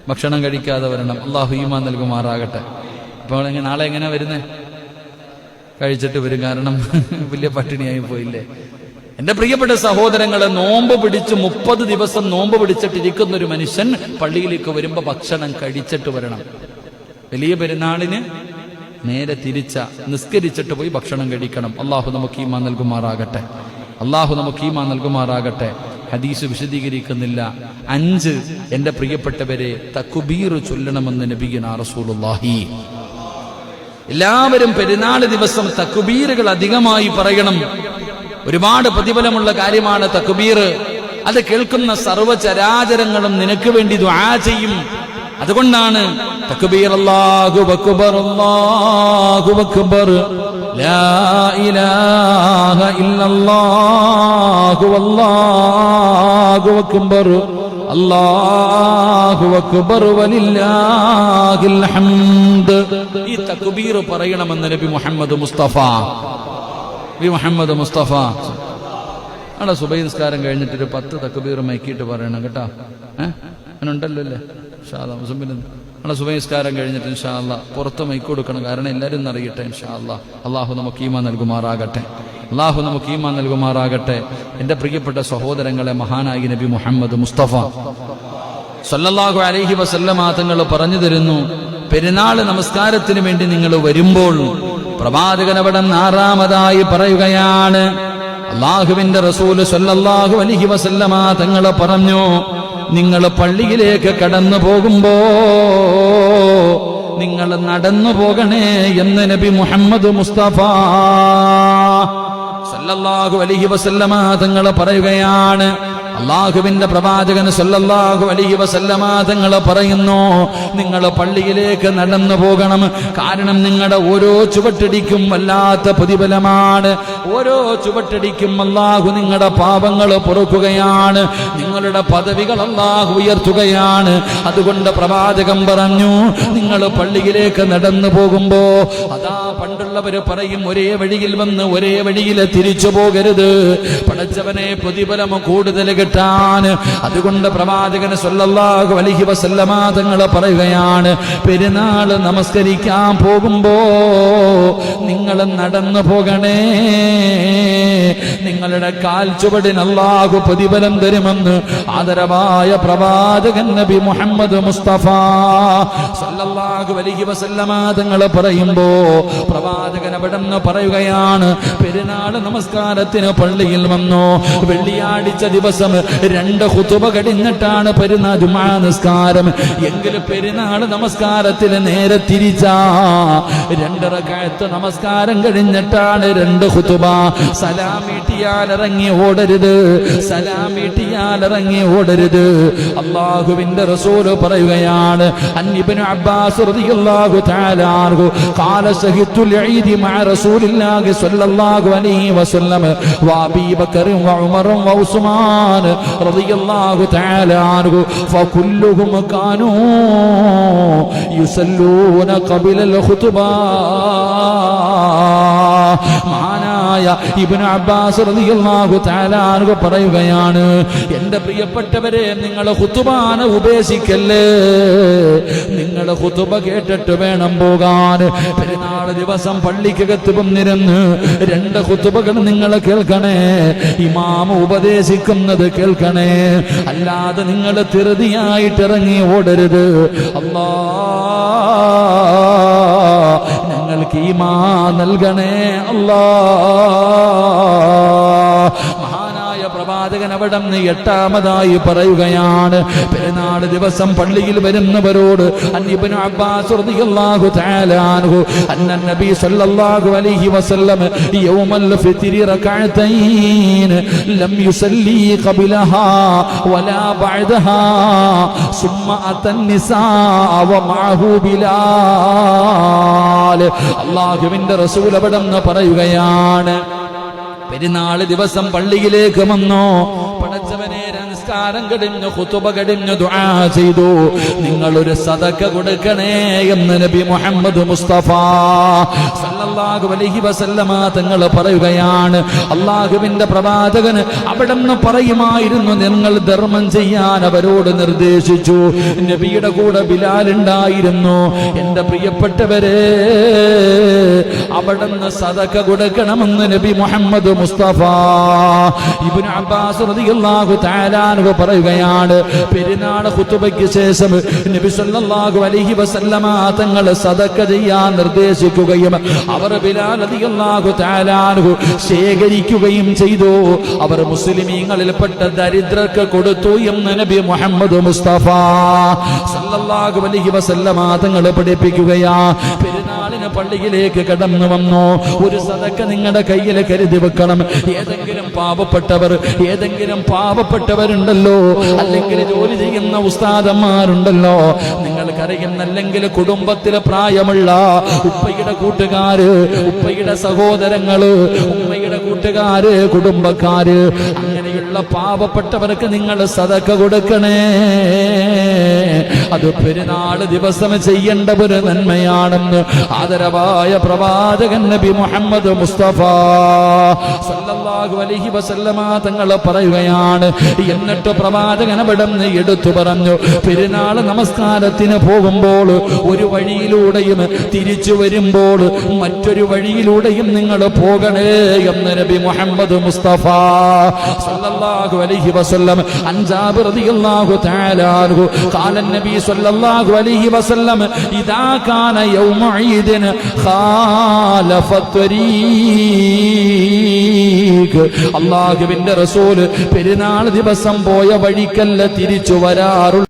ഭക്ഷണം കഴിക്കാതെ വരണം. അള്ളാഹു ഈമാൻ നൽകുമാറാകട്ടെ. അപ്പോൾ നാളെ എങ്ങനെ വരുന്നേ? കഴിച്ചിട്ട് വരും. കാരണം വലിയ പട്ടിണിയായി പോയില്ലേ. എന്റെ പ്രിയപ്പെട്ട സഹോദരങ്ങളെ, നോമ്പ് പിടിച്ച് 30 ദിവസം നോമ്പ് പിടിച്ചിട്ടിരിക്കുന്ന ഒരു മനുഷ്യൻ പള്ളിയിലേക്ക് വരുമ്പോ ഭക്ഷണം കഴിച്ചിട്ട് വരണം. വലിയ പെരുന്നാളിന് നേരെ തിരിച്ച നിസ്കരിച്ചിട്ട് പോയി ഭക്ഷണം കഴിക്കണം. അള്ളാഹു നമുക്ക് ഈമാൻ നൽകുമാറാകട്ടെ. അള്ളാഹു നമുക്ക് ഈമാൻ നൽകുമാറാകട്ടെ. ഹദീസ് വിശദീകരിക്കുന്നില്ല. 5 എന്റെ പ്രിയപ്പെട്ടവരെ തക്ബീർ ചൊല്ലണമെന്ന് നബിയുനാ റസൂലുള്ളാഹി. എല്ലാവരും പെരുന്നാൾ ദിവസം തക്ബീറുകൾ അധികമായി പറയണം. ഒരുപാട് പ്രതിഫലമുള്ള കാര്യമാണ് തക്ബീർ. അത് കേൾക്കുന്ന സർവ്വചരാചരങ്ങളും നിനക്ക് വേണ്ടി ദുആ ചെയ്യും. അതുകൊണ്ടാണ് തക്ബീർ അല്ലാഹു അക്ബർ അല്ലാഹു അക്ബർ ലാ ഇലാഹ ഇല്ലല്ലാഹു അല്ലാഹു അക്ബർ അല്ലാഹു അക്ബർ വലില്ലാഹിൽ ഹംദ്. ഈ തക്ബീർ പറയണമെന്ന് നബി മുഹമ്മദ് മുസ്തഫ അവിടെ സുബഹി നിസ്കാരം കഴിഞ്ഞിട്ട് ഒരു 10 തക്ബീർ മയക്കിയിട്ട് പറയണം കേട്ടോ. അങ്ങനുണ്ടല്ലോ അല്ലേ? ഇൻഷാ അല്ലാഹ് അവിടെ സുബഹി നിസ്കാരം കഴിഞ്ഞിട്ട് ഇൻഷാ അല്ലാഹ് പുറത്ത് മൈക്ക് കൊടുക്കണം. കാരണം എല്ലാവരും അറിയട്ടെ ഇൻഷാ അല്ലാഹ്. അള്ളാഹു നമുക്ക് ഈമാൻ നൽകുമാറാകട്ടെ. അള്ളാഹു നമുക്ക് ഈമാൻ നൽകുമാറാകട്ടെ. എന്റെ പ്രിയപ്പെട്ട സഹോദരങ്ങളെ, മഹാനായ നബി മുഹമ്മദ് മുസ്തഫ സല്ലല്ലാഹു അലൈഹി വസല്ലമ തങ്ങൾ പറഞ്ഞു തരുന്നു, പെരുന്നാൾ നമസ്കാരത്തിന് വേണ്ടി നിങ്ങൾ വരുമ്പോൾ പ്രവാചകൻ അവിടെ 6ാമതായി പറയുകയാണ്. അല്ലാഹുവിന്റെ റസൂൽ സല്ലല്ലാഹു അലൈഹി വസല്ലമ തങ്ങൾ പറഞ്ഞു, നിങ്ങൾ പള്ളിയിലേക്ക് കടന്നു പോകുമ്പോ നിങ്ങൾ നടന്നു പോകണേ എന്ന് നബി മുഹമ്മദ് മുസ്തഫ സല്ലല്ലാഹു അലൈഹി വസല്ലമ തങ്ങൾ പറയുകയാണ്. അള്ളാഹുവിന്റെ പ്രവാചകൻ സല്ലല്ലാഹു അലൈഹി വസല്ലമ തങ്ങൾ പറയുന്നു, നിങ്ങൾ പള്ളിയിലേക്ക് നടന്നു പോകണം. കാരണം നിങ്ങളുടെ ഓരോ ചുവട്ടടിക്കും വല്ലാത്ത പ്രതിഫലമാണ്. ഓരോ ചുവട്ടടിക്കും അള്ളാഹു നിങ്ങളുടെ പാപങ്ങൾ പൊറുക്കുകയാണ്. നിങ്ങളുടെ പദവികൾ അള്ളാഹു ഉയർത്തുകയാണ്. അതുകൊണ്ട് പ്രവാചകൻ പറഞ്ഞു, നിങ്ങൾ പള്ളിയിലേക്ക് നടന്നു പോകുമ്പോ അതാ പണ്ടുള്ളവര് പറയും, ഒരേ വഴിയിൽ വന്ന് ഒരേ വഴിയിൽ തിരിച്ചു പോകരുത്, പടച്ചവനെ പ്രതിഫലം കൂടുതൽ കിട്ടാൻ. അതുകൊണ്ട് പ്രവാചകൻ സല്ലല്ലാഹു അലൈഹി വസല്ലമ തങ്ങൾ പറയുകയാണ്, പെരുന്നാൾ നമസ്കരിക്കാൻ പോകുമ്പോ നിങ്ങൾ നടന്നു പോകണേ. നിങ്ങളുടെ കാൽ ചുവടിന് അല്ലാഹു പ്രതിഫലം തരുമെന്ന് ആദരവായ പ്രവാചകൻ നബി മുഹമ്മദ് മുസ്തഫ സല്ലല്ലാഹു അലൈഹി വസല്ലമ തങ്ങൾ പറയുമ്പോ പ്രവാചകൻ അവിടെ നിന്ന് പറയുകയാണ്, പെരുന്നാൾ നമസ്കാരത്തിന് പള്ളിയിൽ വന്നു. വെള്ളിയാഴ്ച ദിവസം 2 ഖുതുബ കഴിഞ്ഞിട്ടാണ് പെരുന്നാൾ ജുമാ നിസ്കാരം എങ്കിൽ പെരുന്നാൾ നമസ്കാരത്തിൽ നേരെ തിരിച്ചാ 2 റക്അത്ത് നമസ്കാരം കഴിഞ്ഞിട്ടാണ് 2 ഖുതുബ. സലാമീട്ടിയാൽ ഇറങ്ങി ഓടരുത്, സലാമീട്ടിയാൽ ഇറങ്ങി ഓടരുത്. അല്ലാഹുവിന്റെ റസൂൽ പറയുകയാണ്, അൻ ഇബ്നു അബ്ബാസ് റളിയല്ലാഹു തആല അൻഹു ഖാല ശഹിദുൽ ഈദ് മഅ റസൂലില്ലാഹി സ്വല്ലല്ലാഹു അലൈഹി വസല്ലം വ അബീ ബക്കർ വ ഉമർ വ ഉസ്മാൻ റളിയല്ലാഹു തആല അൻഹു ഫകുല്ലുഹും കാനൂ യുസല്ലൂന ഖബല ഖുതുബ. മഹാനായ ഇബ്നു അബ്ബാസ് റളിയല്ലാഹു തആല അൻഹു പറയുകയാണ്, എന്റെ പ്രിയപ്പെട്ടവരെ, നിങ്ങൾ ഖുതുബാന ഉപേക്ഷിക്കല്ലേ, നിങ്ങൾ ഖുതുബ കേട്ടിട്ട് വേണം പോകാൻ. പെരുന്നാൾ ദിവസം പള്ളിക്കകത്ത് വന്നിരുന്ന് 2 ഖുതുബകൾ നിങ്ങൾ കേൾക്കണേ, ഇമാം ഉപദേശിക്കുന്നത് കേൾക്കണേ, അല്ലാതെ നിങ്ങൾ ധൃതിയായിട്ട് ഇറങ്ങി ഓടരുത്. അല്ലാ ഞങ്ങൾക്ക് ഈമാൻ നൽകണേ അല്ലാ. പ്രവാചകൻ അവിടെ നിന്ന് 8ാമതായി പറയുകയാണ്, പെരുന്നാൾ ദിവസം പള്ളിയിൽ വരുന്നവരോട് ഇബ്നു അബ്ബാസ് റളിയല്ലാഹു തആല അൻഹു അന്ന നബി സല്ലല്ലാഹു അലൈഹി വസല്ലം യൗമൽ ഫിത്രി റകഅതൈൻ ലം യുസല്ലി ഖബലഹാ വലാ ബഅദഹാ സുമ്മ അതൻ നിസാ വ മഅഹു ബിലാൽ. അല്ലാഹുവിന്റെ റസൂൽ അവിടെ നിന്ന് പറയുകയാണ്, പെരുന്നാൾ ദിവസം പള്ളിയിലേക്ക് വന്നോ, പടച്ചവനെ നമസ്കാരം കഴിഞ്ഞു, ഖുതുബ കഴിഞ്ഞു, ദുആ ചെയ്തു, നിങ്ങളൊരു സദഖ കൊടുക്കണേ എന്ന് നബി മുഹമ്മദ് മുസ്തഫ സല്ലല്ലാഹു അലൈഹി വസല്ലമ തങ്ങൾ പറയുകയാണ്. അല്ലാഹുവിന്റെ പ്രവാചകൻ അവിടെ നിന്ന് പറയുമായിരുന്നു, നിങ്ങൾ ധർമ്മം ചെയ്യാൻ അവരോട് നിർദ്ദേശിച്ചു. നബിയുടെ കൂടെ ബിലാൽ ഉണ്ടായിരുന്നു. എന്റെ പ്രിയപ്പെട്ടവരെ, അവിടെ നിന്ന് സദഖ കൊടുക്കണമെന്ന് നബി മുഹമ്മദ് മുസ്തഫ. ഇബ്നു അബ്ബാസ് റളിയല്ലാഹു തആല അൻഹു പറയുകയാണ്, പെരുന്നാൾ ഖുതുബയ്ക്ക് ശേഷം നബി സല്ലല്ലാഹു അലൈഹി വസല്ലമ തങ്ങൾ സദഖ ചെയ്യാൻ നിർദ്ദേശിക്കുകയും അവർ ബിലാൽ റളിയല്ലാഹു തആല അൻഹു ശേഖരിക്കുകയും ചെയ്തു. അവർ മുസ്ലിമീങ്ങളിൽപ്പെട്ട ദരിദ്രർക്ക് കൊടുത്തു എന്ന് നബി മുഹമ്മദ് മുസ്തഫ സല്ലല്ലാഹു അലൈഹി വസല്ലമ തങ്ങൾ പഠിപ്പിക്കുകയാ. പെരുന്നാളിന് പള്ളിയിലേക്ക് കടന്നു വന്നു, ഒരു സദഖ നിങ്ങളുടെ കയ്യിൽ കരുതി വെക്കണം. ഏതെങ്കിലും പാവപ്പെട്ടവരുണ്ടല്ലോ, അല്ലെങ്കിൽ ജോലി ചെയ്യുന്ന ഉസ്താദന്മാരുണ്ടല്ലോ, നിങ്ങൾക്കറിയുന്ന, അല്ലെങ്കിൽ കുടുംബത്തിൽ പ്രായമുള്ള ഉപ്പയുടെ കൂട്ടുകാര്, ഉപ്പയുടെ സഹോദരങ്ങള്, ഉമ്മയുടെ കൂട്ടുകാര്, കുടുംബക്കാര്, അങ്ങനെയുള്ള പാവപ്പെട്ടവർക്ക് നിങ്ങൾ സദഖ കൊടുക്കണേ. അത് പെരുന്നാൾ ദിവസം ചെയ്യേണ്ട ഒരു നന്മയാണെന്ന് ആദരവായ പ്രവാചകൻ നബി മുഹമ്മദ് മുസ്തഫ സല്ലല്ലാഹു അലൈഹി വസല്ലമ തങ്ങൾ പറയുകയാണ്. എന്നിട്ട് പ്രവാചകൻ അവിടെ നിന്ന് എടുത്തു പറഞ്ഞു, പെരുന്നാൾ നമസ്കാരത്തിന് പോകുമ്പോൾ ഒരു വഴിയിലൂടെയും തിരിച്ചു വരുമ്പോൾ മറ്റൊരു വഴിയിലൂടെയും നിങ്ങൾ പോകണേ എന്ന് നബി മുഹമ്മദ് മുസ്തഫ സല്ലല്ലാഹു അലൈഹി വസല്ലം. അൻ ജാബിർ റളിയല്ലാഹു തആല അൻഹു ഖാല നബി സല്ലല്ലാഹു അലൈഹി വസല്ലം ഇദാ കാന യൗമ ഈദിൻ ഖാലഫ ത്വരീഖ്. അല്ലാഹുവിന്റെ റസൂൽ പെരുന്നാൾ ദിവസം പോയ വഴിക്കല്ല തിരിച്ചു വരാറുള്ളൂ.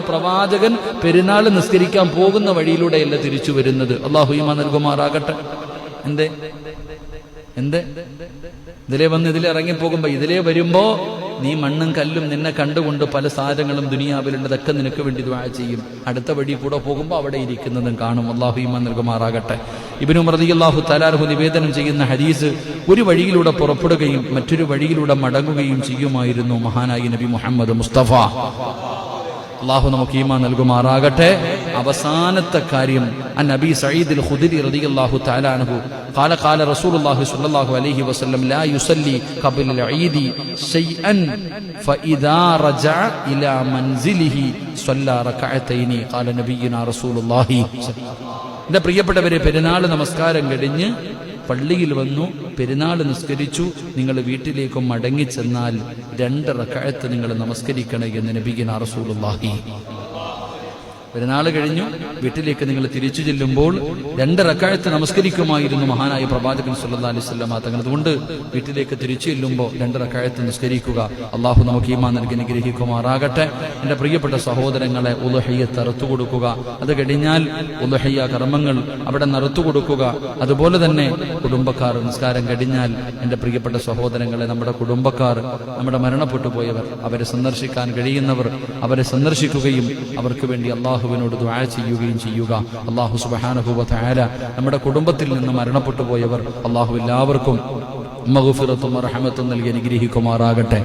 പ്രവാചകൻ പെരുന്നാൾ നിസ്കരിക്കാൻ പോകുന്ന വഴിയിലൂടെയല്ല തിരിച്ചു വരുന്നത്. അല്ലാഹു ഈമാൻ നൽകുമാറാകട്ടെ. എന്തേ ഇതിലേ വന്ന് ഇതിലേ ഇറങ്ങിപ്പോകുമ്പോ, ഇതിലേ വരുമ്പോ നീ മണ്ണും കല്ലും നിന്നെ കണ്ടുകൊണ്ട് പല സാധനങ്ങളും ദുനിയാവിലുണ്ട്, അതൊക്കെ നിനക്ക് വേണ്ടി ദുആ ചെയ്യും. അടുത്ത വഴി കൂടെ പോകുമ്പോൾ അവിടെ ഇരിക്കുന്നതും കാണും. അല്ലാഹു ഈമാൻ നൽകുമാറാകട്ടെ. ഇബ്നു ഉമർ റളിയല്ലാഹു തആല അൻഹു നിവേദനം ചെയ്യുന്ന ഹദീസ്, ഒരു വഴിയിലൂടെ പുറപ്പെടുകയും മറ്റൊരു വഴിയിലൂടെ മടങ്ങുകയും ചെയ്യുമായിരുന്നു മഹാനായ നബി മുഹമ്മദ് മുസ്തഫ. അല്ലാഹു നമുക്ക് ഈമാൻ നൽകുമാറാകട്ടെ. അവസാനത്തെ കാര്യം, അൻ നബി സഈദ് അൽ ഖുദരി റളിയല്ലാഹു തആല അൻഹു قال قال رسول الله صلى الله عليه وسلم لا يصلي قبل العيد شيئا فإذا رجع إلى منزله صلى ركعتين قال نبينا رسول الله. എൻ്റെ പ്രിയപ്പെട്ടവരെ, പെരുന്നാൾ നമസ്കാരം കഴിഞ്ഞ് പള്ളിയിൽ വന്നു, പെരുന്നാൾ നിസ്കരിച്ചു, നിങ്ങൾ വീട്ടിലേക്ക് മടങ്ങിച്ചെന്നാൽ 2 റക്അത്ത് നിങ്ങൾ നമസ്കരിക്കണം എന്ന് നബിയുനാ റസൂലുള്ളാഹി. പെരുന്നാൾ കഴിഞ്ഞു വീട്ടിലേക്ക് നിങ്ങൾ തിരിച്ചു ചെല്ലുമ്പോൾ 2 റക്അത്ത് നമസ്കരിക്കുമായിരുന്നു മഹാനായ പ്രവാചകൻ സല്ലല്ലാഹു അലൈഹി വസല്ലം തങ്ങൾ. അതുകൊണ്ട് വീട്ടിലേക്ക് തിരിച്ചു ചെല്ലുമ്പോൾ 2 റക്അത്ത് നിസ്കരിക്കുക. അള്ളാഹു നമുക്ക് ഈമാൻ നൽകി അനുഗ്രഹിക്കുമാറാകട്ടെ. എന്റെ പ്രിയപ്പെട്ട സഹോദരങ്ങളെ, ഉളുഹിയ്യത്ത് അറുത്തു കൊടുക്കുക. അത് കഴിഞ്ഞാൽ ഉളുഹിയ്യ കർമ്മങ്ങൾ അവിടെ നടത്തു കൊടുക്കുക. അതുപോലെ തന്നെ കുടുംബക്കാർ നിസ്കാരം കഴിഞ്ഞാൽ എന്റെ പ്രിയപ്പെട്ട സഹോദരങ്ങളെ, നമ്മുടെ കുടുംബക്കാർ, നമ്മുടെ മരണപ്പെട്ടു പോയവർ, അവരെ സന്ദർശിക്കാൻ കഴിയുന്നവർ അവരെ സന്ദർശിക്കുകയും അവർക്ക് വേണ്ടി അള്ളാഹുവിനോട് ദുആ ചെയ്യുകയും ചെയ്യുക. അള്ളാഹു സുബ്ഹാനഹു വ തആല നമ്മുടെ കുടുംബത്തിൽ നിന്ന് മരണപ്പെട്ടു പോയവർ അള്ളാഹു എല്ലാവർക്കും മഗ്ഫിറത്തും റഹ്മത്തും നൽകി അനുഗ്രഹിക്കുമാറാകട്ടെ.